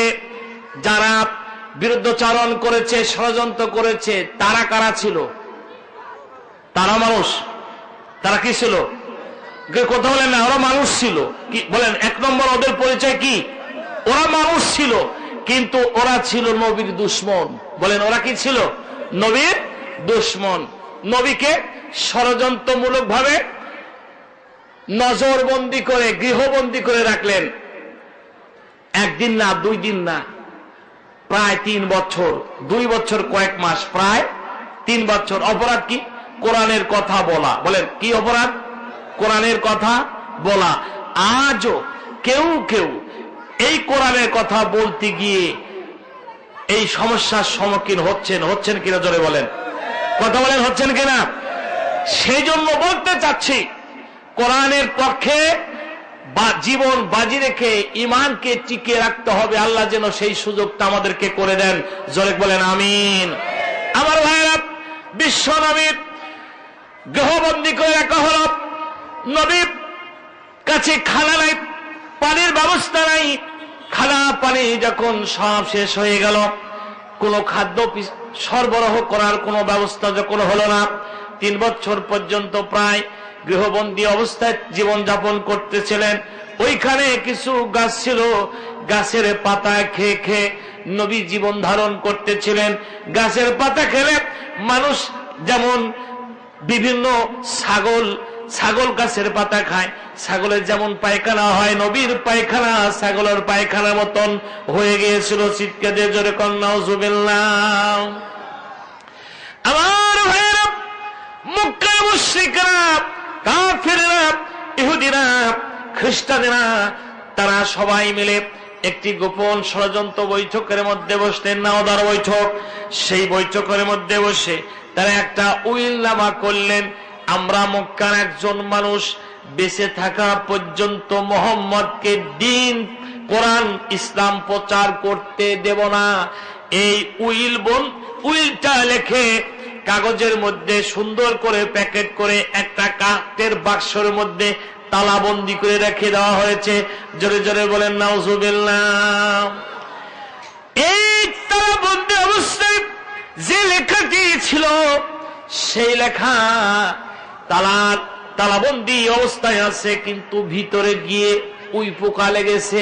যারা বিরুদ্ধচারণ করেছে, ষড়যন্ত্র করেছে, তারা কারা ছিল? তারা মানুষ? তারা কি ছিল? কথা বলেন না, ওরা মানুষ ছিল। কি বলেন? এক নম্বর ওদের পরিচয় কি? ওরা মানুষ ছিল, কিন্তু ওরা ছিল নবীর দুশমন। বলেন, ওরা কি ছিল? নবীর দুশমন। নবীকে ষড়যন্ত্রমূলক ভাবে নজরবন্দি করে, গৃহবন্দী করে রাখলেন। একদিন না, 2 দিন না, প্রায় 3 বছর, 2 বছর কয়েক মাস, প্রায় 3 বছর। অপরাধ কি? কোরআনের কথা বলা। বলেন, কি অপরাধ? কোরআনের কথা বলা। আজও কেউ কেউ এই কোরআনের কথা বলতে গিয়ে এই সমস্যার সম্মুখীন হচ্ছেন কিনা জোরে বলেন। কথা বলেন, হচ্ছেন কিনা? সেই জন্য বলতে চাচ্ছি, কোরআনের পক্ষে জীবন বাজি রেখে ইমানকে টিকিয়ে রাখতে হবে। আল্লাহ যেন সেই সুযোগটা আমাদেরকে করে দেন। জোরে বলেন আমিন। আমার ভাইরা, বিশ্ব নবীর গৃহবন্দী করে রাখা হল। নবীর কাছে খানা নাই, পানির ব্যবস্থা নাই। খানা পানি যখন সব শেষ হয়ে গেল, কোনো খাদ্য সরবরাহ করার কোনো ব্যবস্থা যখন হলো না, 3 বছর পর্যন্ত প্রায় গৃহবন্দী অবস্থায় জীবন যাপন করতেছিলেন। ওইখানে কিছু গাছ ছিল, গাছের পাতা খেয়ে খেয়ে নবী জীবন ধারণ করতেছিলেন। গাছের পাতা খেলে মানুষ যেমন বিভিন্ন ছাগল গাছের পাতা খায়, ছাগলের যেমন পায়খানা হয়, নবীর পায়খানা ছাগলের পায়খানার মতন হয়ে গিয়েছিল। চিৎকার দিয়ে জোরে কন নাউজুবিল্লাহ। আমার ভাইয়েরা, মক্কার মুশরিকরা, কাফিররা, ইহুদিরা, খ্রিস্টানেরা, তারা সবাই মিলে একটি গোপন ষড়যন্ত্র বৈঠকের মধ্যে বসলেন, নাওদার বৈঠক। সেই বৈঠকের মধ্যে বসে তারা একটা উইলনামা করলেন, আমরা মক্কার একজন মানুষ বেঁচে থাকা পর্যন্ত মোহাম্মদকে দিন, কোরআন, ইসলাম প্রচার করতে দেব না। এই উইলটা লেখে কাগজের মধ্যে সুন্দর করে প্যাকেট করে একটা কাঠের বাক্সের মধ্যে তালাবন্দি করে রেখে দেওয়া হয়েছে। জোরে জোরে বলেন নাউজুবিল্লাহ। এই তালাবন্দি অবস্থায় যে লেখাটি ছিল, সেই লেখা তালাবন্দি অবস্থায় আছে, কিন্তু ভিতরে গিয়ে উই পোকা লেগেছে।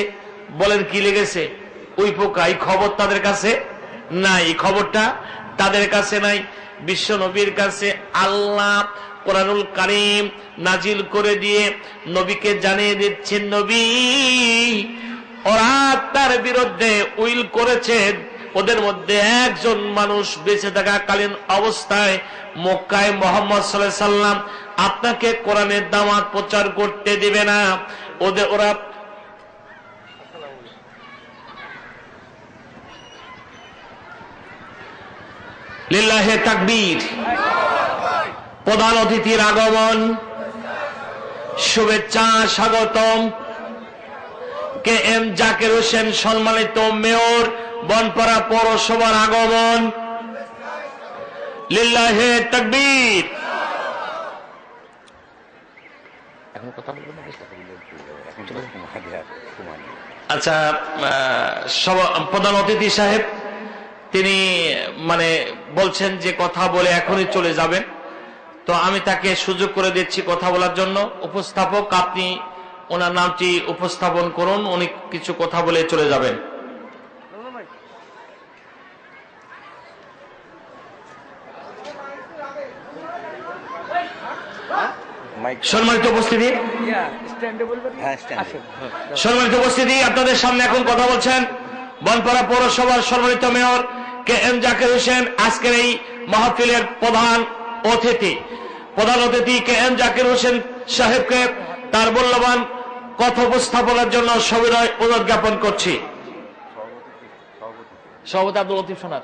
বলেন, কি লেগেছে? উই পোকা। এই খবর তাদের কাছে নাই, এই খবরটা তাদের কাছে নাই। বিশ্ব নবীর কাছে আল্লাহ কোরআনুল কারীম নাজিল করে দিয়ে নবীকে জানিয়ে দিচ্ছেন, নবী, ওরা তার বিরুদ্ধে উইল করেছে। ওদের মধ্যে একজন মানুষ বেঁচে থাকাকালীন অবস্থায় মক্কায় মুহাম্মদ সাল্লাল্লাহু আলাইহি সাল্লাম আপনাকে কোরআনের দাওয়াত প্রচার করতে দিবে না। ওরা লিল্লাহে তাকবীর। প্রধান অতিথির আগমন, শুভেচ্ছা স্বাগতম। KM জাকির হোসেন, সম্মানিত মেয়র বনপাড়া পৌরসভার আগমন। লিল্লাহে তাকবীর। আচ্ছা, প্রধান অতিথি সাহেব তিনি বলছেন যে কথা বলে এখনই চলে যাবেন, তো আমি তাকে সুযোগ করে দিচ্ছি কথা বলার জন্য। উপস্থাপক, আপনি ওনার নামটি উপস্থাপন করুন, উনি কিছু কথা বলে চলে যাবেন। সম্মানিত উপস্থিতি, আপনাদের সামনে এখন কথা বলছেন বনপাড়া পৌরসভার সম্মানিত মেয়র KM জাকির হোসেন। আজকের এই মাহফিলের প্রধান অতিথি KM জাকির হোসেন সাহেবকে তার মূল্যবান কথা উপস্থাপনের জন্য সবিনয় অনুরোধ জ্ঞাপন করছি। সভাপতি আব্দুল লতিফ সোনার।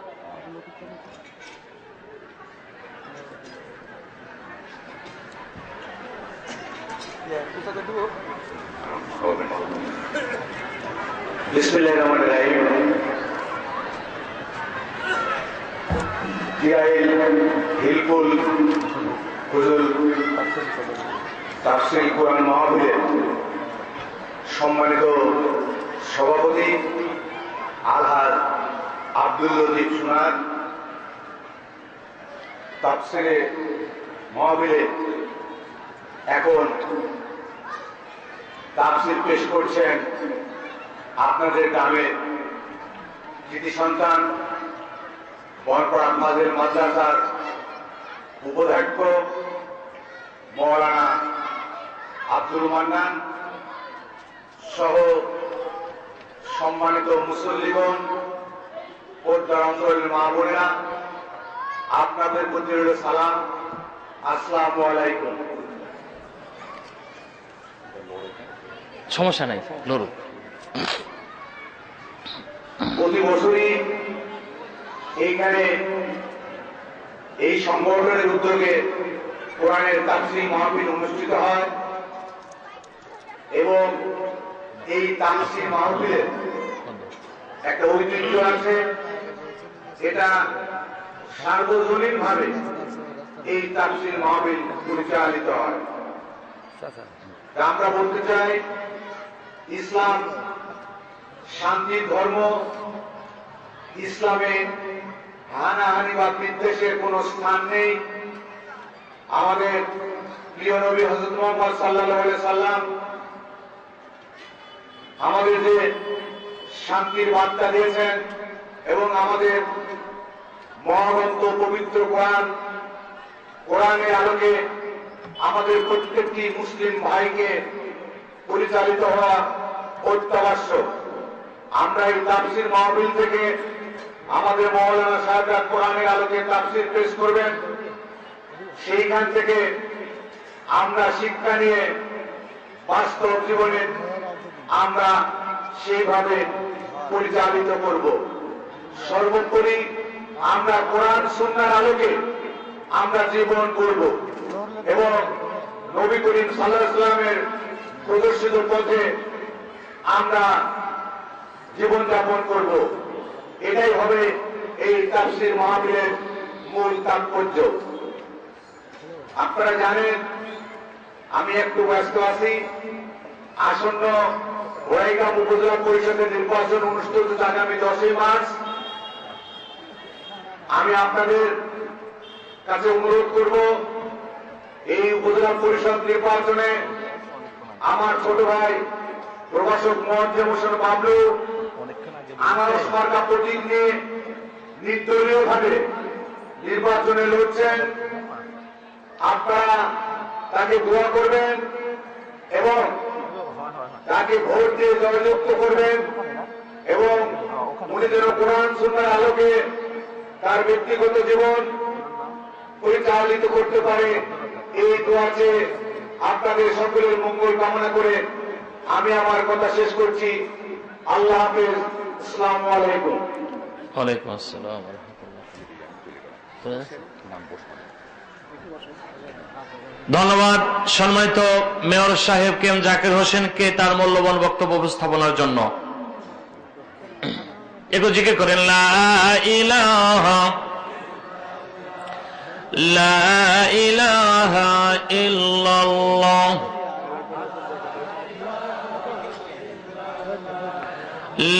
বিসমিল্লাহিররহমানিররহিম। হিলকুল হুজুর তাফসীর কোরআন মাহফিলের সম্মানিত সভাপতি আলহাজ আব্দুল লতিফ সোনার, তাফসীরে মাহফিলে এখন তাফসীর পেশ করছেন আপনাদের গ্রামের কৃতি সন্তান বরপাড়া ফাজিল মাদ্রাসার উপাধ্যক্ষ মৌলানা আব্দুল মান্নান সহ সম্মানিত মুসল্লিগণ, পর্দার অন্তরের মা বোনেরা, আপনাদের প্রতি রইল সালাম, আসসালামু আলাইকুম। সমস্যা নাই, লড়ু। প্রতি বছরই এইখানে এই সংগঠনের উদ্যোগে কোরআনের তাফসীর মাহফিল অনুষ্ঠিত হয় এবং এই তাফসীর মাহফিলের একটা ঐতিহ্য আছে। এটা সার্বজনীনভাবে এই তাফসীর মাহফিল পরিচালিত হয়। আমরা বলতে চাই, ইসলাম শান্তির ধর্ম। ইসলামে হানাহানি বা বিদ্বেষের কোন স্থান নেই। আমাদের প্রিয় নবী হযরত মুহাম্মদ সাল্লাল্লাহু আলাইহি সাল্লাম আমাদের যে শান্তির বার্তা দিয়েছেন এবং আমাদের মহাগ্রন্থ পবিত্র কোরআনের আলোকে আমাদের প্রত্যেকটি মুসলিম ভাইকে পরিচালিত হওয়া অত্যাবশ্যক। আমরা এই তাফসীর মাহফিল থেকে আমাদের মাওলানা সাহেবরা কোরআনের আলোকে তাফসীর পেশ করবেন, সেইখান থেকে আমরা শিক্ষা নিয়ে বাস্তব জীবনে আমরা সেইভাবে পরিচালিত করব। সর্বোপরি আমরা কোরআন সুন্নাহর আলোকে আমরা জীবন করব এবং নবী করিম সাল্লাল্লাহু আলাইহি ওয়াসাল্লামের প্রদর্শিত পথে আমরা জীবনযাপন করব। এটাই হবে এই তাফসীর মাহফিলের মূল তাৎপর্য। আপনারা জানেন আমি একটু ব্যস্ত আছি। আসন্ন গোড়াইগাঁও উপজেলা পরিষদের নির্বাচন অনুষ্ঠিত আগামী 10ই মার্চ। আমি আপনাদের কাছে অনুরোধ করব, এই উপজেলা পরিষদ নির্বাচনে আমার ছোট ভাই প্রভাষক মোয়াজ্জেম হোসেন বাবলু আনারস মার্কা প্রতীক নিয়ে নির্দলীয় ভাবে নির্বাচনে লড়ছেন। আপনারা তাকে দোয়া করবেন এবং তাকে ভোট দিয়ে জয়যুক্ত করবেন এবং উনি যেন কোরআন সুন্নাহর আলোকে তার ব্যক্তিগত জীবন পরিচালিত করতে পারে, এই দোয়াতে আপনাদের সকলের মঙ্গল কামনা করে আমি আমার কথা শেষ করছি। আল্লাহ হাফেজ। আসসালামু আলাইকুম। ওয়ালাইকুম আসসালাম। ধন্যবাদ সম্মানিত মেয়র সাহেব কে এম জাকির হোসেনকে তার মূল্যবান বক্তব্য উপস্থাপনার জন্য। একটু জিকির করেন, লা ইলাহা লা ইলাহা ইল্লাল্লাহ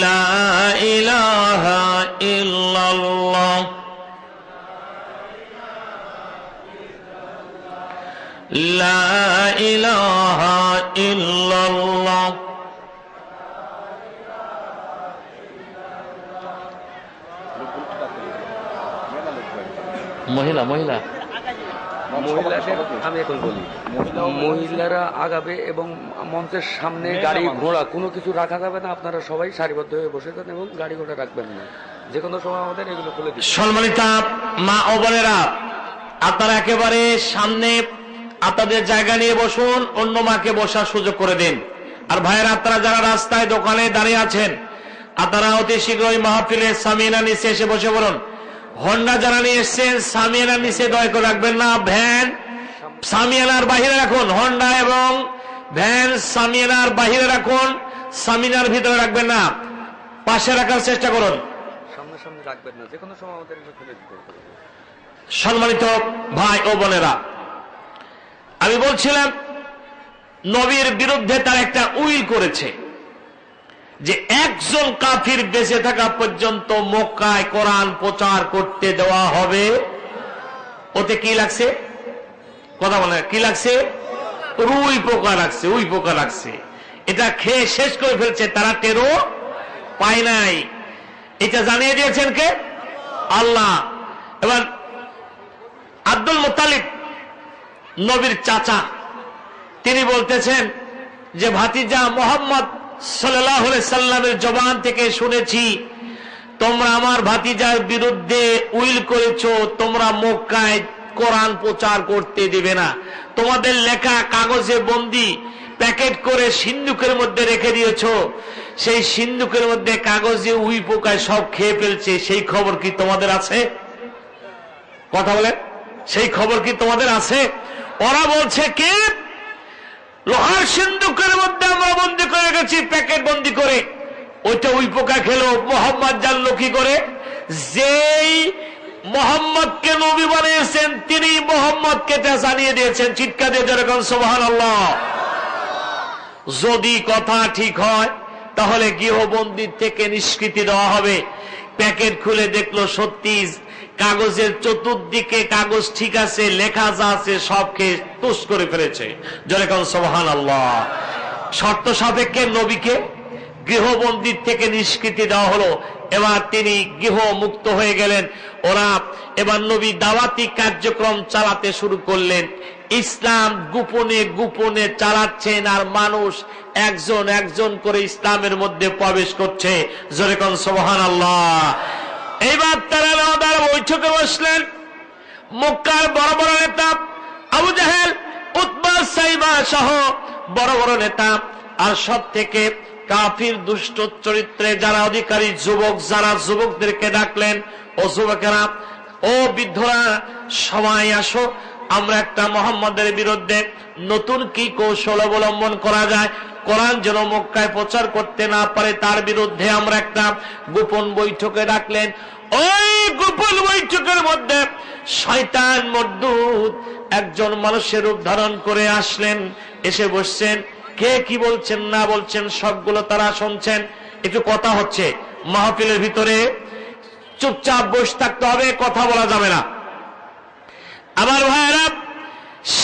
লা ইলাহা ইল্লাল্লাহ লা ইলাহা ইল্লাল্লাহ মহিলা আমি এখন বলি, মহিলারা আগাবে এবং মঞ্চের সামনে গাড়ি ঘোড়া কোনো কিছু রাখা যাবে না। আপনারা সবাই সারিবদ্ধ হয়ে বসে যান এবং গাড়ি ঘোড়া রাখবেন না। যে কোনো সময় আমাদের এগুলো খুলে দিন। সম্মানিতা মা ও বোনেরা, আপনারা একেবারে সামনে আপনাদের জায়গা নিয়ে বসুন, অন্য মাকে বসার সুযোগ করে দিন। আর ভাইয়েরা, আপনারা যারা রাস্তায় দোকানে দাঁড়িয়ে আছেন, আপনারা অতি শীঘ্রই মাহফিলের সামিয়ানা নিচে এসে বসে পড়ুন। হন্ডা যারা নিয়ে এসছেন সামিয়ানার নিচে দয়া করে রাখবেন না, ভ্যান সামিয়ানার বাহিরে রাখুন। হন্ডা এবং ভ্যান সামিয়ানার বাহিরে রাখুন, সামিনার ভিতরে রাখবেন না, পাশে রাখার চেষ্টা করুন। সামনে রাখবেন না, যে কোনো সময় আমাদের এসে ফেলে দিতে হবে। সম্মানিত ভাই ও বোনেরা, আমি বলছিলাম নবীর বিরুদ্ধে তার একটা উইল করেছে যে একজন কাফির বেঁচে থাকা পর্যন্ত মক্কায় কোরআন প্রচার করতে দেওয়া হবে। ওতে কি লাগছে? কথা বলে কি লাগছে? উই পোকা লাগছে, উই পোকা লাগছে। এটা খেয়ে শেষ করে ফেলছে, তারা টেরও পায় নাই। এটা জানিয়ে দিয়েছেন কে? আল্লাহ। এবার আব্দুল মুত্তালিব নবীর চাচা, তিনি বলতেছেন যে ভাতিজা মুহাম্মদ সাল্লাল্লাহু আলাইহি সাল্লামের জবান থেকে শুনেছি তোমরা আমার ভাতিজার বিরুদ্ধে উইল করেছো, তোমরা মক্কায় কোরআন প্রচার করতে দিবে না। তোমাদের লেখা কাগজে বন্দি প্যাকেট করে সিন্ধুকের মধ্যে রেখে দিয়েছো, সেই সিন্ধুকের মধ্যে কাগজে উই পোকায় সব খেয়ে ফেলছে। সেই খবর কি তোমাদের আছে? কথা বলেন, সেই খবর কি তোমাদের আছে? ওরা বলছে কি লোহার সিন্ধুকের মধ্যে আমরা বন্দি করে গেছি, প্যাকেট বন্দি করে, ওইটা উই পোকা খেলো। মোহাম্মদ জানলো কি করে? যেই মোহাম্মদকে নবী বানিয়েছেন তিনি মোহাম্মদকে তা জানিয়ে দিয়েছেন। চিৎকার দিয়ে যেরকম সুবহানাল্লাহ। যদি কথা ঠিক হয় তাহলে গৃহবন্দির থেকে নিষ্কৃতি দেওয়া হবে। প্যাকেট খুলে দেখলো সত্যি কাগজের চতুর্দিকে কাগজ ঠিক আছে, লেখা যা আছে সব খেয়ে তুষ করে ফেলেছে। যেরকম সুবহানাল্লাহ। শর্ত সাপেক্ষে নবীকে গৃহবন্দির থেকে নিষ্কৃতি দেওয়া হলো। এবার তিনি গৃহ মুক্ত হয়ে গেলেন। ওরা এবার নবী দাওয়াতি কার্যক্রম চালাতে শুরু করলেন। ইসলাম গোপনে গোপনে চালাচ্ছেন, আর মানুষ একজন একজন করে ইসলামের মধ্যে প্রবেশ করছে। যেরকম সুবহানাল্লাহ। এইবার তারা নওদার বৈঠকে বসলেন। মক্কার বড় বড় নেতা আবু জাহেল, উতবা, সাইবা সহ বড় বড় নেতা, আর সব থেকে কাফির দুষ্ট চরিত্রে যারা অধিকারী যুবক, যারা যুবকদেরকে ডাকলেন, ও যুবকেরা, ও বৃদ্ধরা, সবাই আসো, আমরা একটা মুহাম্মদের বিরুদ্ধে নতুন কি কৌশল অবলম্বন করা যায়, কোরআন যেন মক্কায় প্রচার করতে না পারে, তার বিরুদ্ধে আমরা একটা গোপন বৈঠকে ডাকলেন। ওই গোপন বৈঠকের মধ্যে শয়তান মরদুদ একজন মানুষের রূপ ধারণ করে আসলেন, এসে বসছেন। কে কি বলছেন না বলছেন সবগুলো তারা শুনছেন। একটু কথা হচ্ছে মাহফিলের ভিতরে, চুপচাপ বসে থাকতে হবে, কথা বলা যাবে না। আমার ভাইয়েরা,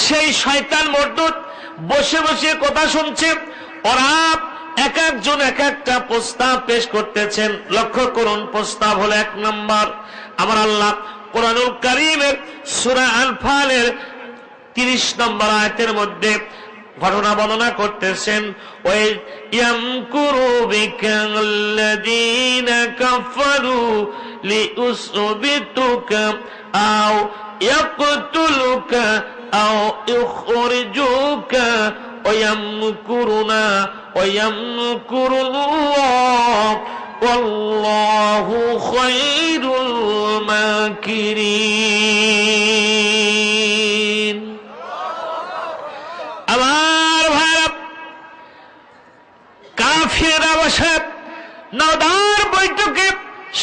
সেই শয়তান মরদুদ বসে বসে কথা শুনছে। ওরা এক একজন এক একটা প্রস্তাব পেশ করতেছেন। লক্ষ্য করুন, প্রস্তাব হলো 1 নম্বর, আমার আল্লাহ কোরআনুল কারীমের সূরা আনফালের 30 নম্বর আয়াতের মধ্যে ঘটনা বর্ণনা করতেছেন। ওই ইয়ামকুরু বিকাল্লাযীনা কাফারু লিউসবিতুকা আও ইয়াকতুলুকা আও ইখরিজুকা ওয়ায়ামকুরুনা ওয়ায়ামকুরুল্লাহ ওয়াল্লাহু খায়রুল মাকিরিন। আমার ভাইরা, কাফিররা বসে নওদার বৈঠকে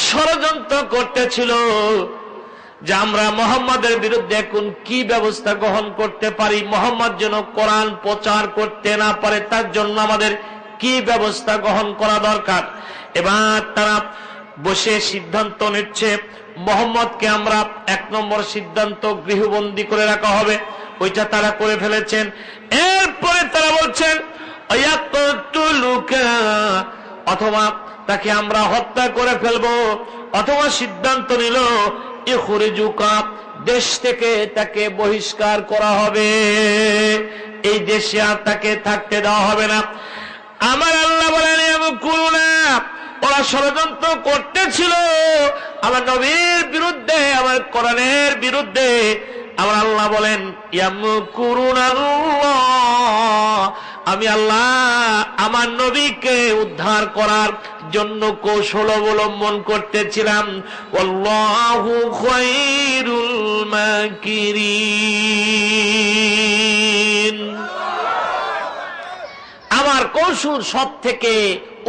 ষড়যন্ত্র করতেছিল যে আমরা মুহাম্মাদের বিরুদ্ধে এখন কি ব্যবস্থা গ্রহণ করতে পারি, মুহাম্মদ যেন কোরআন প্রচার করতে না পারে, তার জন্য আমাদের কি ব্যবস্থা গ্রহণ করা দরকার। এবার তারা বসে সিদ্ধান্ত নিচ্ছে মুহাম্মদকে আমরা 1 নম্বর সিদ্ধান্ত গৃহবন্দী করে রাখা হবে, ওইটা তারা করে ফেলেছেন। এরপরে তারা বলছেন অথবা তাকে আমরা হত্যা করে ফেলবো, অথবা সিদ্ধান্ত নিল ইখরিজুকা, দেশ থেকে তাকে বহিষ্কার করা হবে, এই দেশে আর তাকে থাকতে দেওয়া হবে না। আমার আল্লাহ বলেন করুণা, ওরা ষড়যন্ত্র করতেছিল আমার নবীর বিরুদ্ধে, আমার কোরআনের বিরুদ্ধে। আমার আল্লাহ বলেন ইয়ামকুরুনাল্লাহ, আমি আল্লাহ আমার নবীকে উদ্ধার করার জন্য কৌশল অবলম্বন করতেছিলাম। আল্লাহু খায়রুল মাকিরিন। কৌশল সব থেকে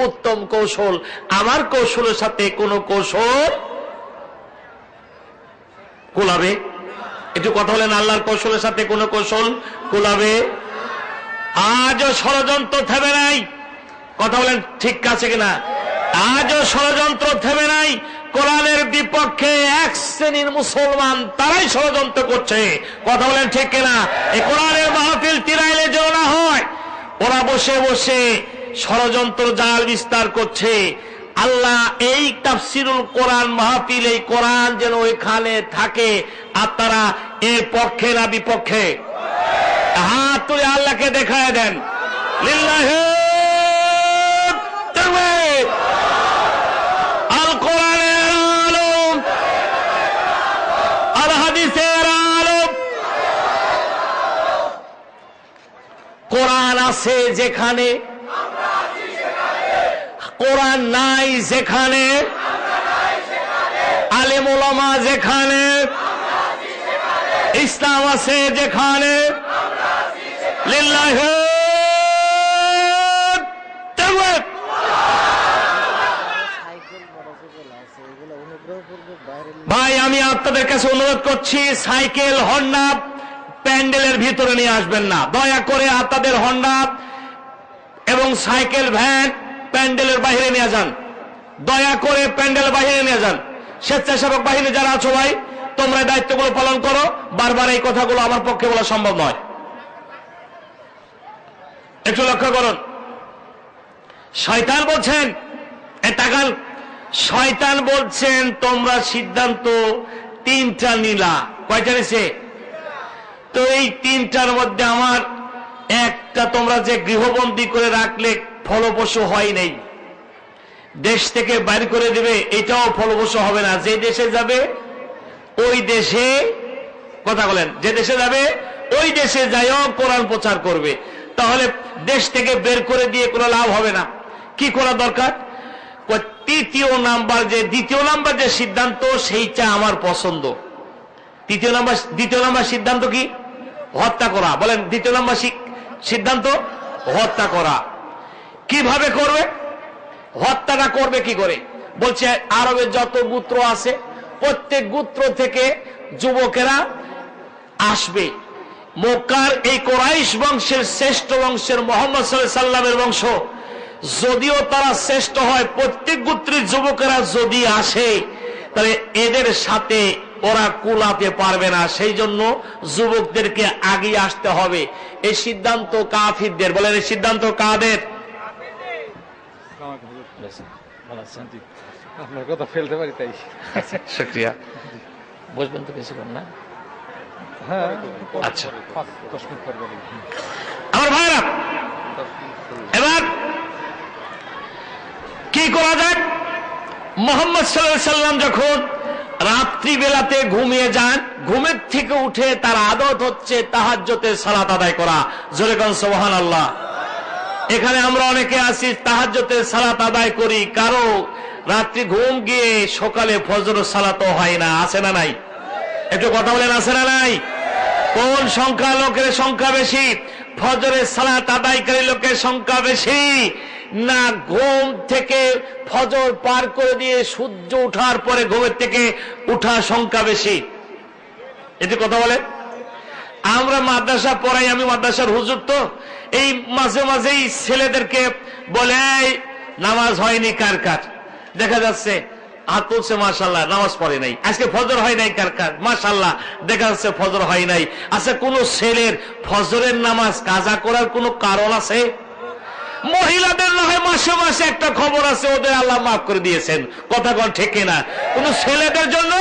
উত্তম কৌশল, আমার কৌশলের সাথে কোন কৌশল কুলাবে? একটু কথা বলেন, আল্লাহর কৌশলের সাথে কোন কৌশল কুলাবে? আজও ষড়যন্ত্র থেমে নাই। কথা বলেন ঠিক আছে কিনা? আজও ষড়যন্ত্র থেমে নাই। কোরআনের বিপক্ষে এক শ্রেণীর মুসলমান তারাই ষড়যন্ত্র করছে। কথা বলেন ঠিক কিনা? এই কোরআনের মাহফিল তিরাইলে যেন না হয়, ওরা বসে বসে ষড়যন্ত্র জাল বিস্তার করছে। আল্লাহ এই তাফসিরুল কোরআন মাহফিল, এই কোরআন যেন ওইখানে থাকে। আপনারা এর পক্ষে না বিপক্ষে? হাত তুলে আল্লাহকে দেখায় দেন। লিল্লাহি তাকবীর। আল কোরআনের আলম, আল হাদিসের আলম। কোরআন আছে যেখানে, কোরআন নাই যেখানে, আলেম ওলামা যেখানে, ইসলাম আছে যেখানে, লিল্লাহি তাকবীর। ভাই, আমি আপনাদের কাছে অনুরোধ করছি, সাইকেল হন্ডা প্যান্ডেলের ভিতরে নিয়ে আসবেন না। দয়া করে আপনাদের হন্ডা এবং সাইকেল ভ্যান প্যান্ডেলের বাইরে নিয়ে যান। দয়া করে প্যান্ডেল বাইরে নিয়ে যান। স্বেচ্ছাসেবক বাহিনী যারা আছো ভাই, তোমরা দায়িত্বগুলো পালন করো। বারবার এই কথাগুলো আমার পক্ষে বলা সম্ভব নয়। একটু লক্ষ্য করুন, শয়তান বলছেন, তাকান, শয়তান বলছেন তোমরা সিদ্ধান্ত তিনটা নিলা। কয়টা নিছে? তো এই তিনটার মধ্যে আমার একটা, তোমরা যে গৃহবন্দী করে রাখলে ফলপ্রসূ হয় নাই, দেশ থেকে বাইর করে দেবে, এটাও ফলপ্রসূ হবে না। যে দেশে যাবে ওই দেশে, কথা বলেন, যে দেশে যাবে ওই দেশে যাইও কোরআন প্রচার করবে। তাহলে দেশ থেকে বের করে দিয়ে কোনো লাভ হবে না। কি করা দরকার? দ্বিতীয় নাম্বার যে সিদ্ধান্ত, সেইটা আমার পছন্দ। দ্বিতীয় নাম্বার সিদ্ধান্ত কি? হত্যা করা। বলেন, দ্বিতীয় নাম্বার সিদ্ধান্ত হত্যা করা। কিভাবে করবে? হত্যাটা করবে কি করে? বলছে আরবের যত গোত্র আছে, প্রত্যেক গোত্র থেকে যুবকেরা আসবে। মক্কার এই কোরাইশ বংশের শ্রেষ্ঠ বংশের মুহাম্মদ সাল্লাল্লাহু আলাইহি সাল্লামের বংশ, যদিও তারা শ্রেষ্ঠ হয়, প্রত্যেক গোত্রের যুবকেরা যদি আসে, তাহলে এদের সাথে ওরা কুলাতে পারবে না। সেই জন্য যুবকদেরকে আগে আসতে হবে। এই সিদ্ধান্ত কাফিরদের। বলেন, এই সিদ্ধান্ত কাদের? আপনার কথা ফেলতে পারি তাই। শুকরিয়া। বুঝবেন তো কিছুক্ষণ না? হ্যাঁ, আচ্ছা, 10 মিনিট পর বলি। আমার ভাইরা, এবার কি করা যায়? মুহাম্মদ সাল্লাল্লাহু আলাইহি সাল্লাম যখন রাত্রিবেলাতে ঘুমিয়ে যান, ঘুমের থেকে উঠে তার আদত হচ্ছে তাহাজ্জুদের সালাত আদায় করা। জোরে কোন সুবহানাল্লাহ। এখানে আমরা অনেকে আছি তাহাজ্জুদের সালাত আদায় করি, কারো রাত্রি ঘুম গিয়ে সকালে ফজর সালাতও হয় না। আছে না নাই? একটু কথা বলেন, আছে না নাই? কোন সংখ্যা লোকের সংখ্যা বেশি? ফজরের সালাত আদায়কারী লোকের সংখ্যা বেশি, না ঘুম থেকে ফজর পার করে দিয়ে সূর্য ওঠার পরে ঘুমের থেকে উঠা সংখ্যা বেশি? এটি কথা বলেন। আমরা মাদ্রাসা পড়াই, আমি মাদ্রাসার হুজুর, তো এই মাঝে মাঝেই ছেলেদেরকে বলে নামাজ হয়নি কার কার, দেখা যাচ্ছে হাত তুলছে, মাশাআল্লাহ নামাজ পড়ে নাই, আজকে ফজর হয় নাই কার কার, মাশাআল্লাহ দেখা যাচ্ছে ফজর হয় নাই। আচ্ছা, কোন ছেলের ফজরের নামাজ কাজা করার কোন কারণ আছে? মহিলাদের না হয় মাসে মাসে একটা খবর আছে, ওদের আল্লাহ মাফ করে দিয়েছেন। কথা কোন ঠিক না? কোন ছেলেদের জন্য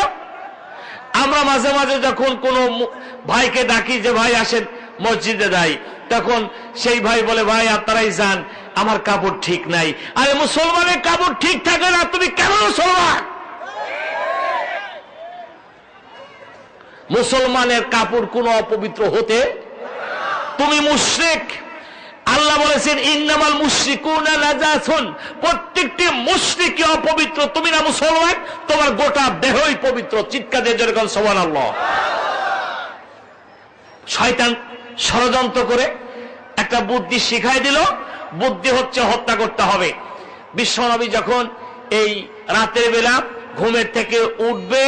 আমরা মাঝে মাঝে যখন কোন ভাইকে ডাকি যে ভাই আসেন মসজিদে যাই, তখন সেই ভাই বলে ভাই আপনারাই যান, আমার কাপড় ঠিক নাই। আরে মুসলমানের কাপড় ঠিক থাকে না, তুমি কেন মুসলমান? মুসলমানের কাপড় কোনো অপবিত্র হতে, তুমি মুশরিক। আল্লাহ বলেছেন ইন্নামাল মুশরিকুনা নাজাসুন, প্রত্যেকটি মুশরিকই অপবিত্র। তুমি না মুসলমান, তোমার গোটা দেহই পবিত্র। চিৎকার দিয়ে জোরে বলেন সুবহানাল্লাহ। শয়তান ষড়যন্ত্র করে একটা বুদ্ধি শিখাই দিল, বুদ্ধি হচ্ছে হত্যা করতে হবে। বিশ্বনবী যখন এই রাতের বেলা ঘুমের থেকে উঠবে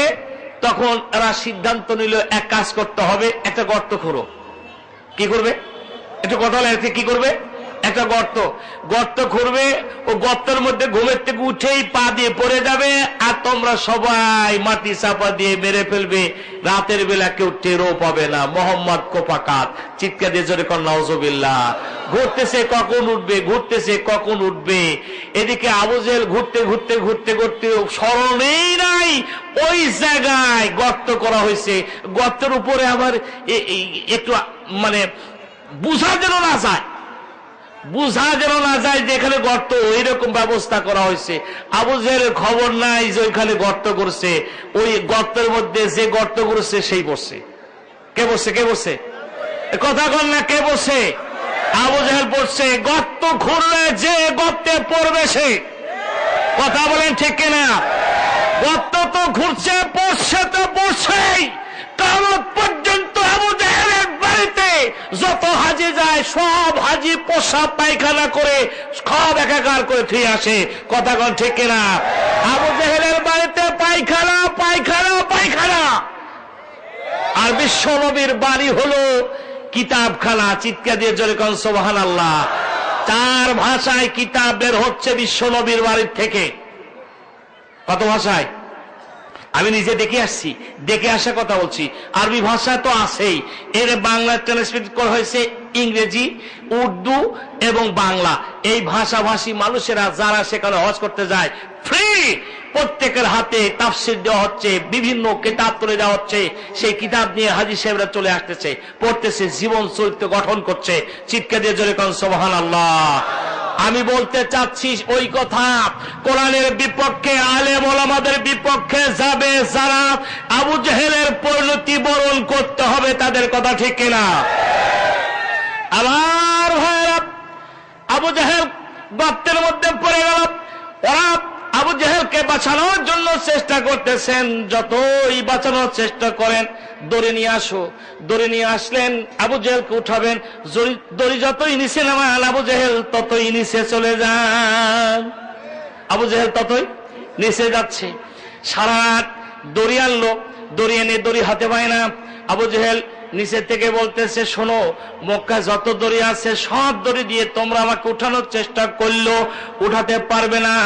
তখন এরা সিদ্ধান্ত নিল এক কাজ করতে হবে, একটা গর্ত খোঁড়ো। কি করবে? একটু কথা বলে, কি করবে? একটা গর্ত খুঁড়বে, ও গর্তের মধ্যে ঘুমের থেকে উঠেই পা দিয়ে পড়ে যাবে, আর তোমরা সবাই মাটি চাপা দিয়ে মেরে ফেলবে, রাতের বেলা কেউ টেরও পাবে না। মোহাম্মদ কোপাকাত, চিৎকার দিয়ে জোরে কর নাউজুবিল্লাহ। ঘুরতেছে কখন উঠবে, ঘুরতেছে কখন উঠবে। এদিকে আবু জেহেল ঘুরতে ঘুরতে ঘুরতে ঘুরতে স্মরণেই নাই ওই জায়গায় গর্ত করা হয়েছে। গর্তের উপরে আবার একটু মানে বুঝা যেন না যায় যে এখানে গর্ত, এইরকম ব্যবস্থা করা হয়েছে। আবু জেহেলের খবর নাই যে ওইখানে গর্ত করছে। ওই গর্তের মধ্যে যে গর্ত করছে সেই বসছে। কে বসছে? কথা কর না, কে বসছে? আবু জেহেল পড়ছে। গর্ত খুঁড়লে যে গর্তে পড়বে সে। কথা বলেন ঠিক কিনা? গর্ত তো ঘুরছে, পড়ছে তো পড়ছেই। কিয়ামত পর্যন্ত আবু জেহেলের বাড়িতে যত হাজি যায় সব হাজি পেশাব পায়খানা করে সব একাকার করে থুয়ে আসে। কথা কন ঠিক কিনা? আবু জেহেলের বাড়িতে পায়খানা পায়খানা পায়খানা। আর বিশ্ব নবীর বাড়ি হলো কিতাবখানা। চিৎকার দিয়ে জোরে কন সুবহানাল্লাহ। 4 ভাষায় কিতাব বের হচ্ছে বিশ্ব নবীর বাড়ির থেকে। কত ভাষায়? আমি নিজে দেখে আসা কথা বলছি। আরবি ভাষা তো আছেই, এর বাংলা ট্রান্সলেট করা হয়েছে ইংরেজি, উর্দু এবং বাংলা। এই ভাষাভাষী মানুষেরা যারা সেখানে হজ করতে যায় ফ্রি, প্রত্যেকের হাতে তাফসীর দেওয়া হচ্ছে, বিভিন্ন কিতাব তুলে দেওয়া হচ্ছে। সেই কিতাব নিয়ে হাজী সাহেবরা চলে আসতেছে, পড়তেছে, জীবন চরিত্র গঠন করছে। চিৎকার দিয়ে জোরে কোন সুবহানাল্লাহ। আমি বলতে চাচ্ছি ওই কথা, কোরআনের বিপক্ষে, আলেম ওলামাদের বিপক্ষে যাবে যারা, আবু জেহেলের পরিণতি বরণ করতে হবে তাদের। কথা ঠিক কিনা? আমার ভাইরা, আবু জেহেল গর্তের মধ্যে পড়ে গেল। ওরা আবু জেহেলকে বাঁচানোর জন্য চেষ্টা করতেছেন। যতই বাঁচানোর চেষ্টা করেন, দড়ি নিয়ে আসো। দড়ি নিয়ে আসলেন, আবু জেহেলকে উঠাবেন। দড়ি যতই নিচে নামান, আবু জেহেল ততই নিচে চলে যান। আবু জেহেল ততই নিচে যাচ্ছে। সারা রাত দড়ি আনলো, দড়ি এনে দড়ি হাতে পায় না। আবু জেহেল নিচে থেকে বলতেছে, শোনো, মক্কা যত দড়ি আছে সব দড়ি দিয়ে তোমরা আমাকে উঠানোর চেষ্টা করলো, উঠাতে পারবে না।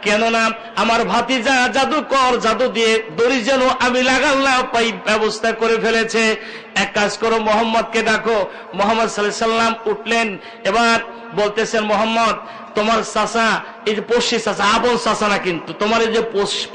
কেননা আমার ভাতিজা জাদুকর, জাদু দিয়ে দড়ি যেন আমি লাগাল না পাই ব্যবস্থা করে ফেলেছে। এক কাজ করো, মোহাম্মদকে ডাকো। মোহাম্মদ সাল্লাল্লাহু আলাইহি সাল্লাম উঠলেন। এবার বলতেছেন, মোহাম্মদ, তোমার চাচা, এই যে পড়শি চাচা, আপন চাচা না কিন্তু, তোমার এই যে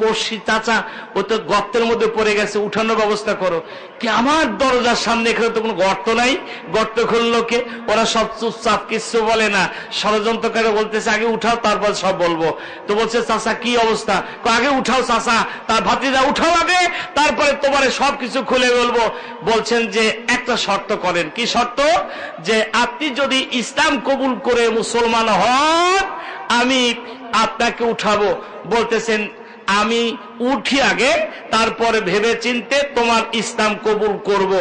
পড়শি চাচা, ও তো গর্তের মধ্যে পড়ে গেছে, উঠানোর ব্যবস্থা করো। কি আমার দরজার সামনে এখানে তো কোনো গর্ত নাই, গর্ত খুললো কে? ওরা সব চুপচাপ, কিচ্ছু বলে না। ষড়যন্ত্রকারী বলতেছে, আগে উঠাও তারপর সব বলবো। তো বলছে, চাচা কি অবস্থা? আগে উঠাও চাচা, তার ভাতিজা উঠাও আগে, তারপরে তোমার সবকিছু খুলে বলবো। বলছেন যে একটা শর্ত করেন। কি শর্ত? যে আপনি যদি ইসলাম কবুল করে মুসলমান হন, আমি আপনাকে উঠাবো। বলতেছেন, আমি উঠি আগে, তারপরে ভেবে চিনতে তোমার ইসলাম কবুল করব।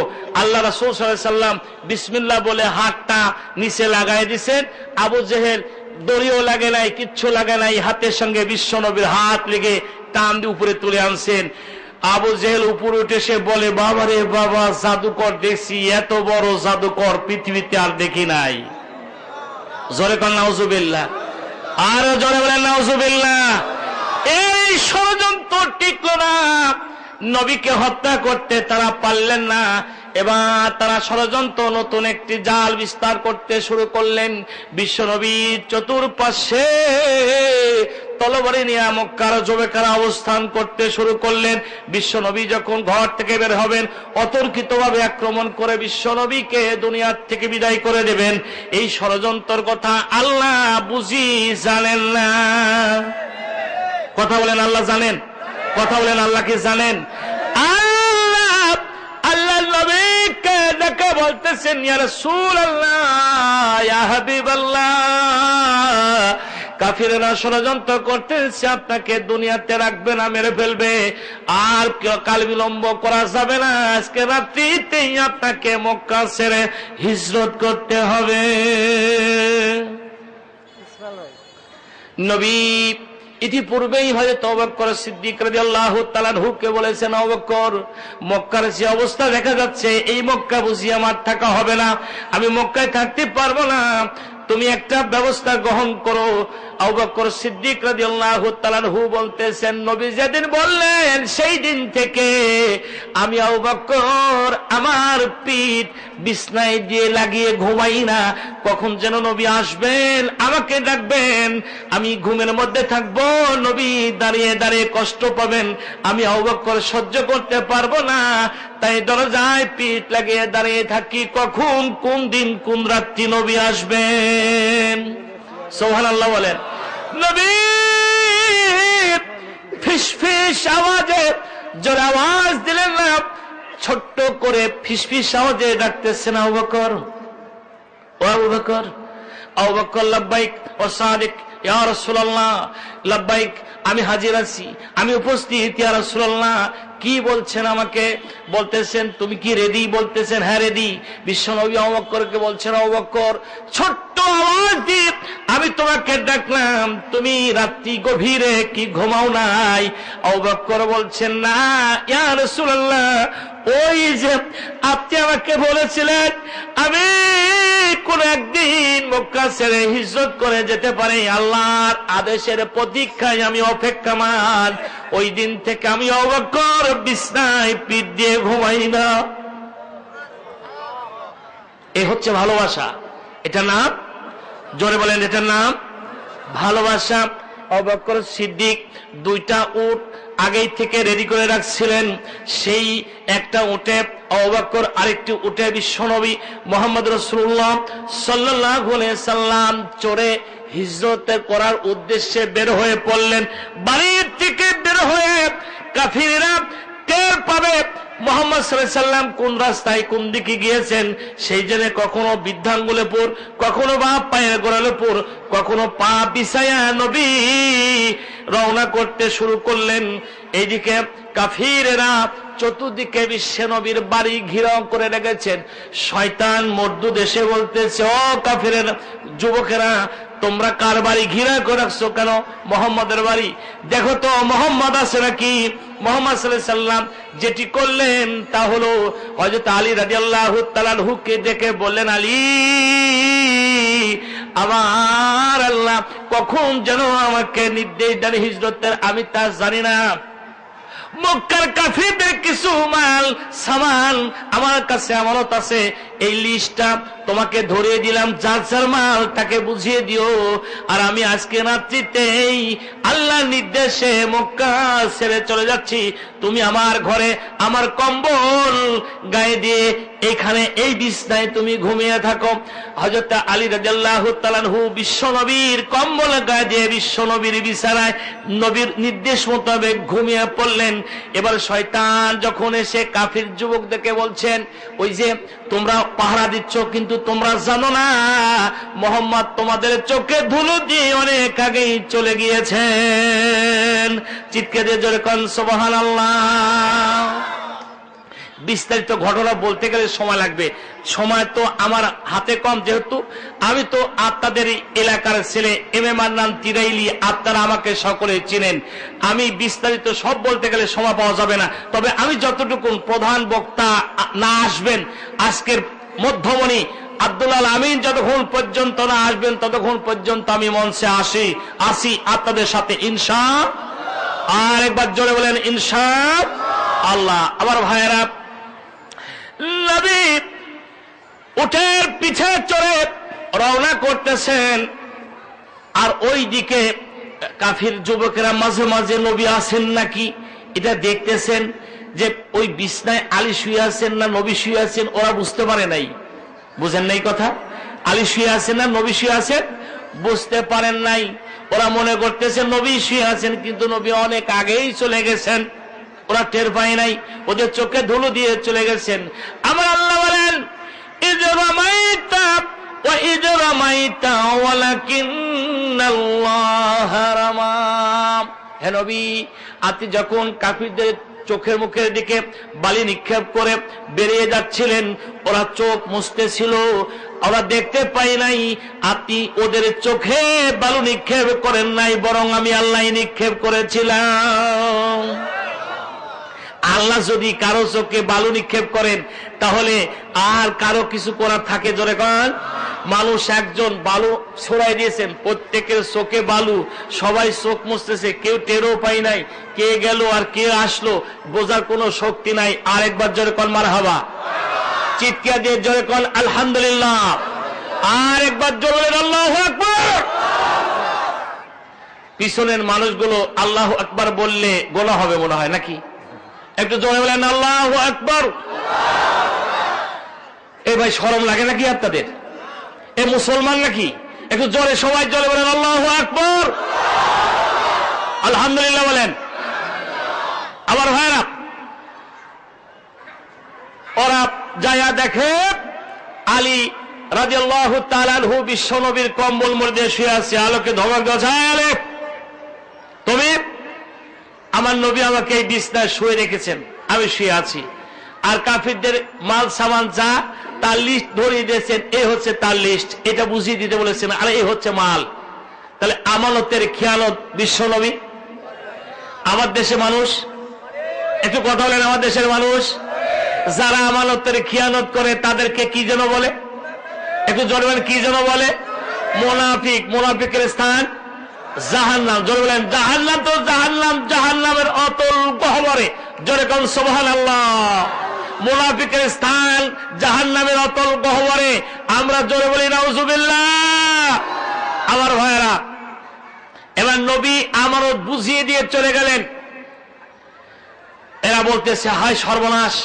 আল্লাহ রাসূল সাল্লাল্লাহু আলাইহি সাল্লাম বিসমিল্লাহ বলে হাতটা নিচে লাগাই দিয়েছেন। আবু জেহেল দড়িও লাগে নাই, কিচ্ছু লাগে নাই, হাতের সঙ্গে বিশ্ব নবীর হাত লেগে টান দিয়ে উপরে তুলে আনছেন। আবু জেহেল উপরে উঠে সে বলে, বাবা রে বাবা, জাদুকর দেখছি, এত বড় জাদুকর পৃথিবীতে আর দেখি নাই। জোরে কর নাউজুবিল্লাহ, আরো জোরে বলেন নাউজুবিল্লাহ। এই ষড়যন্ত্র টিকলো না, নবীকে হত্যা করতে তারা পারলেন না। এবার তারা ষড়যন্ত্র নতুন একটি জাল বিস্তার করতে শুরু করলেন। বিশ্ব নবীর চতুর্পাশে তলবারি নিয়ে মক্কার জবেকারা অবস্থান করতে শুরু করলেন। বিশ্ব নবী যখন ঘর থেকে বের হবেন, অতর্কিতভাবে আক্রমণ করে বিশ্ব নবীকে দুনিয়ার থেকে বিদায় করে দেবেন। এই ষড়যন্ত্রের কথা আল্লাহ বুঝি জানেন না। কথা বলেন আল্লাহ জানেন? কথা বলেন আল্লাহ কি জানেন? আল্লাহ নবীকে দেখে বলতেছেন, ইয়া রাসূলুল্লাহ, ইয়া হাবিবাল্লাহ, কাফিররা ষড়যন্ত্র করতেছে, আপনাকে দুনিয়াতে রাখবে না, মেরে ফেলবে। আর কাল বিলম্ব করা যাবে না, আজকে রাত্রিতেই আপনাকে মক্কা ছেড়ে হিজরত করতে হবে। নবী ইতিপূর্বেই হযরত আবু বকর সিদ্দিক রাদিয়াল্লাহু তাআলা আনহুকে বলেছেন, আবু বকর, মক্কার যে অবস্থা দেখা যাচ্ছে, এই মক্কা বুঝি আমার থাকা হবে না, আমি মক্কায় থাকতে পারবো না, তুমি একটা ব্যবস্থা গ্রহণ করো। আবু বকর সিদ্দিক রাদিয়াল্লাহু তাআলা আনহু বলতেছেন, নবী যেদিন বললেন সেই দিন থেকে আমি আবু বকর আমার পিঠ বিছনায় দিয়ে লাগিয়ে ঘুমাই না। কখন যেন নবী আসবেন, আমাকে ডাকবেন, আমি ঘুমের মধ্যে থাকবো, নবী দাঁড়িয়ে দাঁড়িয়ে কষ্ট পাবেন, আমি আবু বকর সহ্য করতে পারবো না, তাই দরজায় পিঠ লাগিয়ে দাঁড়িয়ে থাকি, কখন কোন দিন কোন রাত্রি নবী আসবেন। সুবহানাল্লাহ বলেন। নবী ফিসফিস আওয়াজে, জোরে আওয়াজ দিলেন না, ছোট্ট করে ফিসফিস আওয়াজে ডাকতেছেন, আবু বকর, ও আবু বকর। আবু বকর লাব্বাইক ও সাদিক, ইয়া রাসূলুল্লাহ, লাব্বাইক, আমি হাজির আছি, আমি উপস্থিত, ইয়া রাসূলুল্লাহ। কি বলছেন আমাকে? বলতেছেন তুমি কি রেডি? বলতেছেন হ্যাঁ রেডি। বিশ্বনবী আবু বকরকে বলছেন, আবু বকর, ছোট্ট আওয়াজ দিয়ে আমি তোমাকে ডাকলাম, তুমি রাত্রি গভীরে কি ঘুমাও নাই? আবু বকর বলছেন, না ইয়া রাসূলুল্লাহ, ওই যে আপনি আমাকে বলেছিলেন আমি কোন একদিন মক্কা ছেড়ে হিজরত করে যেতে পারি, আল্লাহর আদেশের প্রতীক্ষায় আমি অপেক্ষামান, ওই দিন থেকে আমি আবু বকর বিছনায় পিঠ দিয়ে ঘুমাই না। এ হচ্ছে ভালোবাসা। এটা নাম, জোরে বলেন, এটা নাম ভালোবাসা। আবু বকর সিদ্দিক দুইটা উট আগেই থেকে রেডি করে রাখছিলেন, সেই একটা উটে আবু বকর, আরেকটি উটে বিশ্বনবী মুহাম্মদ রাসূলুল্লাহ সাল্লাল্লাহু আলাইহি সাল্লাম চড়ে হিজরত করার উদ্দেশ্যে বের হয়ে পড়লেন। বাড়ির থেকে বের হয়ে কাফিররা টের পাবে মুহাম্মদ সাল্লাল্লাহু আলাইহি সাল্লাম কোন রাস্তায় কোন দিকে গিয়েছেন, সেই জন্য কখনো বৃদ্ধাঙ্গুলে পুর, কখনো বা পায়ের গোড়ালে পুর, কখনো পা বিছায়া নবী রওনা করতে শুরু করলেন। এইদিকে কাফিরেরা চতুর্দিকে বিশ্ব নবীর বাড়ি ঘিরাও করে রেখেছেন। শয়তান মর্দুদ এসে বলতেছে, ও কাফিরের যুবকেরা, তোমরা কার বাড়ি ঘিরা করে রাখছো কেন? মোহাম্মদের বাড়ি, দেখো তো মোহাম্মদ আছে নাকি? মুহাম্মদ সাল্লাল্লাহু আলাইহি সাল্লাম যেটি করলেন তা হলো হযরত আলী রাদিয়াল্লাহু তাআলা আনহুকে ডেকে বললেন, আলী, আমার আল্লাহ কখন যেন আমাকে নির্দেশ দেন হিজরতের, আমি তা জানি না। মক্কার কাফিরদের কিছু মাল সামান আমার কাছে আমানত আছে, এই লিস্টটা তোমাকে ধরিয়ে দিলাম, যার যার মাল তাকে বুঝিয়ে দিও। আর আমি আজকে রাত্রিতেই আল্লাহর নির্দেশে মক্কা ছেড়ে চলে যাচ্ছি, তুমি আমার ঘরে আমার কম্বল গায়ে দিয়ে এখানে এই বিছনায় তুমি ঘুমিয়ে থাকো। হযরত আলী রাদিয়াল্লাহু তাআলা আনহু বিশ্বনবীর কম্বল গায়ে দিয়ে বিশ্বনবীর বিছানায় নবীর নির্দেশ মোতাবেক ঘুমিয়ে পড়লেন। এবার শয়তান যখন এসে কাফির যুবকদেরকে বলছেন, ওই যে তোমরা পাহারা দিচ্ছ, কিন্তু তোমরা জানো না মুহাম্মদ তোমাদের চোখে ধুলো দিয়ে অনেক আগেই চলে গিয়েছেন। চিৎকার দিয়ে জোরে কোন সুবহানাল্লাহ। বিস্তারিত ঘটনা বলতে গেলে সময় লাগবে, সময় তো আমার হাতে কম, যেহেতু আমি তো আপনাদের এলাকার ছেলে, এম.এ. মান্নান তিরাইলি, আপনারা আমাকে সকলে চিনেন। আমি বিস্তারিত সব বলতে গেলে সময় পাওয়া যাবে না, তবে আমি যতটুকু, প্রধান বক্তা না আসবেন, আজকের মধ্যমণি আব্দুল আমিন যতক্ষণ পর্যন্ত না আসবেন ততক্ষণ পর্যন্ত আমি মঞ্চে আসি আপনাদের সাথে ইনশাআল্লাহ। আর একবার জোরে বলেন ইনশাআল্লাহ। আমার ভাইয়েরা, নবী উটের পিছে চড়ে রওনা করতেছেন, আর ওই দিকে কাফির যুবকেরা মাঝে মাঝে নবী আছেন নাকি এটা দেখতেছেন, যে ওই বিছনায় আলী শুয়ে আছেন না নবী শুয়ে আছেন ওরা বুঝতে পারে নাই। বুঝেন নাই কথা? আলী শুয়ে আছেন না নবী শুয়ে আছেন বুঝতে পারেন নাই। ওরা মনে করতেছে নবী শুয়ে আছেন, কিন্তু নবী অনেক আগেই চলে গেছেন, ওরা টের পায় নাই, ওদের চোখে ধুলো দিয়ে চলে গেছেন। আমার আল্লাহ বলেন, ইয রামাইতা ওয়া ইয রামাইতা ওয়ালাকিন্নাল্লাহা রামা। হে নবী, আপনি যখন কাফিরদের চোখের মুখের দিকে বালি নিক্ষেপ করে বেরিয়ে যাচ্ছিলেন। ওরা চোখ মুছতেছিল, ওরা দেখতে পাই নাই আপনি ওদের চোখে বালু নিক্ষেপ করেন নাই, বরং আমি আল্লাহ নিক্ষেপ করেছিলাম। আল্লাহ যদি কারো চোখে বালু নিক্ষেপ করেন তাহলে আর কারো কিছু করার থাকে? জোরে কন। মানুষ একজন বালু ছড়াই দিয়েছেন, প্রত্যেকের চোখে বালু, সবাই চোখ মুছতেছে, কেউ টেরও পাই নাই কে গেল আর কে আসলো, বোঝার কোনো শক্তি নাই। আরেকবার জোরে কন মারহাবা, চিৎকার দিয়ে জোরে কন আলহামদুলিল্লাহ, আরেকবার জোরে বলেন আল্লাহু আকবার। পিছনের মানুষগুলো আল্লাহু আকবার বললে গোনা হবে মনে হয় নাকি? একটু জোরে বলেন আল্লাহু আকবার। এ ভাই শরম লাগে নাকি আপনাদের? এ মুসলমান নাকি? একটু জোরে সবাই জোরে বলেন আল্লাহু আকবার, আলহামদুলিল্লাহ বলেন। আবার ভাইরা, ওরা যায়া দেখে আলী রাদিয়াল্লাহু তাআলা আনহু বিশ্ব নবীর কম্বল মধ্যে শুয়ে আছে। আলোকে ধমক দেয়, তুমি আমার নবী আমাকে এই বিছনায় শুয়ে রেখেছেন, আমি শুয়ে আছি। আর কাফিরদের মাল সামান যা তার লিস্ট ধরিয়ে দিয়েছেন, এই হচ্ছে তার লিস্ট, এটা বুঝিয়ে দিতে বলেছেন, আর এই হচ্ছে মাল। তাহলে আমানতের খেয়ানত বিশ্ব নবী। আমার দেশে মানুষ, একটু কথা বলেন, আমার দেশের মানুষ যারা আমানতের খেয়ানত করে তাদেরকে কি যেন বলে? একটু জোরে বলেন, কি যেন বলে? মুনাফিক। মুনাফিকের স্থান জাহান্নাম। জোরে বলেন জাহান্নাম। তো জাহান্নাম, জাহান্নামের অতল গহ্বরে, জোরে কোন সুবহানাল্লাহ। মুনাফিকের স্থান জাহান্নামের অতল গহ্বরে, আমরা জোরে বলি নাউজুবিল্লাহ। আমার ভাইয়েরা, এবার নবী আমানত বুঝিয়ে দিয়ে চলে গেলেন। এরা বলতেছে, হায় সর্বনাশ,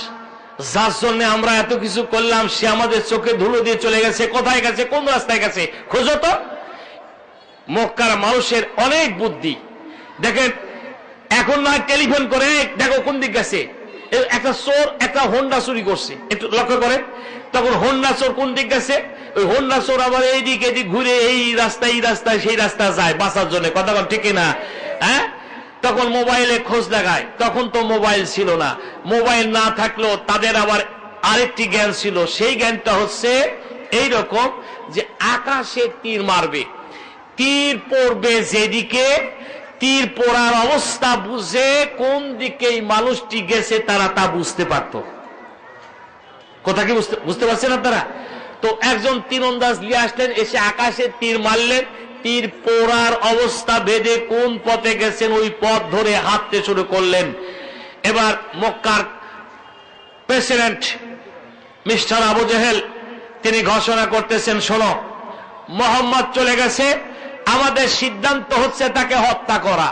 যার জন্য আমরা এত কিছু করলাম সে আমাদের চোখে ধুলো দিয়ে চলে গেছে। কোথায় গেছে? কোন রাস্তায় গেছে? খোঁজো তো। মক্কার মানুষের অনেক বুদ্ধি। দেখেন, এখন না টেলিফোন করে দেখো কোন দিক গেছে। একটা চোর একটা হোন্ডা চুরি করছে, একটু লক্ষ্য করে, তখন হোন্ডা চোর কোন দিক গেছে, ওই হোন্ডা চোর আবার এইদিক এদিক ঘুরে এই রাস্তায় সেই রাস্তা যায় বাঁচার জন্য। কথা বল ঠিক না? হ্যাঁ, তখন মোবাইলে খোঁজ লাগায়। তখন তো মোবাইল ছিল না, মোবাইল না থাকলেও তাদের আবার আরেকটি জ্ঞান ছিল। সেই জ্ঞানটা হচ্ছে এইরকম যে আকাশে তীর মারবে, তীর পড়বে যেদিকে, তীর পড়ার অবস্থা বুঝে কোন দিকে এই মানুষটি গেছে তারা তা বুঝতে পারত। কথা কি বুঝতে পারছেন আপনারা? তো একজন তীরন্দাজ নিয়ে আসলেন, এসে আকাশে তীর মারলেন, তীর পড়ার অবস্থা ভেদে কোন পথে গেছেন ওই পথ ধরে হাঁটতে শুরু করলেন। এবার মক্কার প্রেসিডেন্ট মিস্টার আবু জেহেল তিনি ঘোষণা করতেছেন, শোনো, মোহাম্মদ চলে গেছে, আমাদের সিদ্ধান্ত হচ্ছে তাকে হত্যা করা।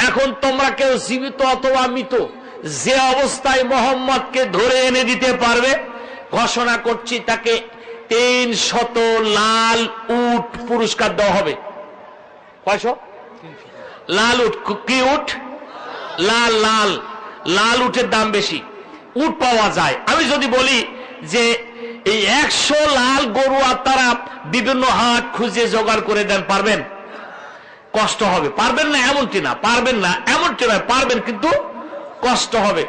এখন তোমরা কেউ জীবিত অথবা মৃত যে অবস্থায় মোহাম্মদকে ধরে এনে দিতে পারবে, ঘোষণা করছি তাকে 300 লাল উট পুরস্কার দেওয়া হবে। কয়শো? লাল উট। কি উট? লাল লাল লাল উটের দাম বেশি, উট পাওয়া যায়। আমি যদি বলি যে এই 100 লাল গরু আপনারা বিভিন্ন হাট খুঁজে জোগাড় করে দেন, পারবেন? কষ্ট হবে। পারবেন না এমনটি না, পারবেন না এমনটি নয়, পারবেন কিন্তু কষ্ট হবে।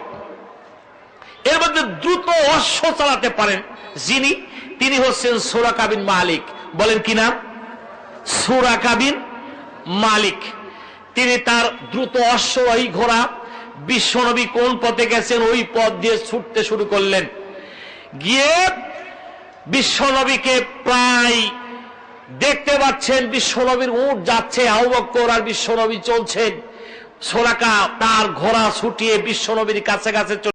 এর মধ্যে দ্রুত অশ্ব চালাতে পারেন যিনি, তিনি হচ্ছেন সুরাকা বিন মালিক। বলেন কি নাম? সুরাকা বিন মালিক। তিনি তার দ্রুত অশ্ববাহী ঘোড়া, বিশ্বনবী কোন পথে গেছেন ওই পথ দিয়ে ছুটতে শুরু করলেন। গিয়ে বিশ্বনবীকে প্রায় দেখতে পাচ্ছেন, বিশ্বনবীর উট যাচ্ছে, আবু বকর আর বিশ্বনবী চলছেন। সুরাকা তার ঘোড়া ছুটিয়ে বিশ্বনবীর কাছে কাছে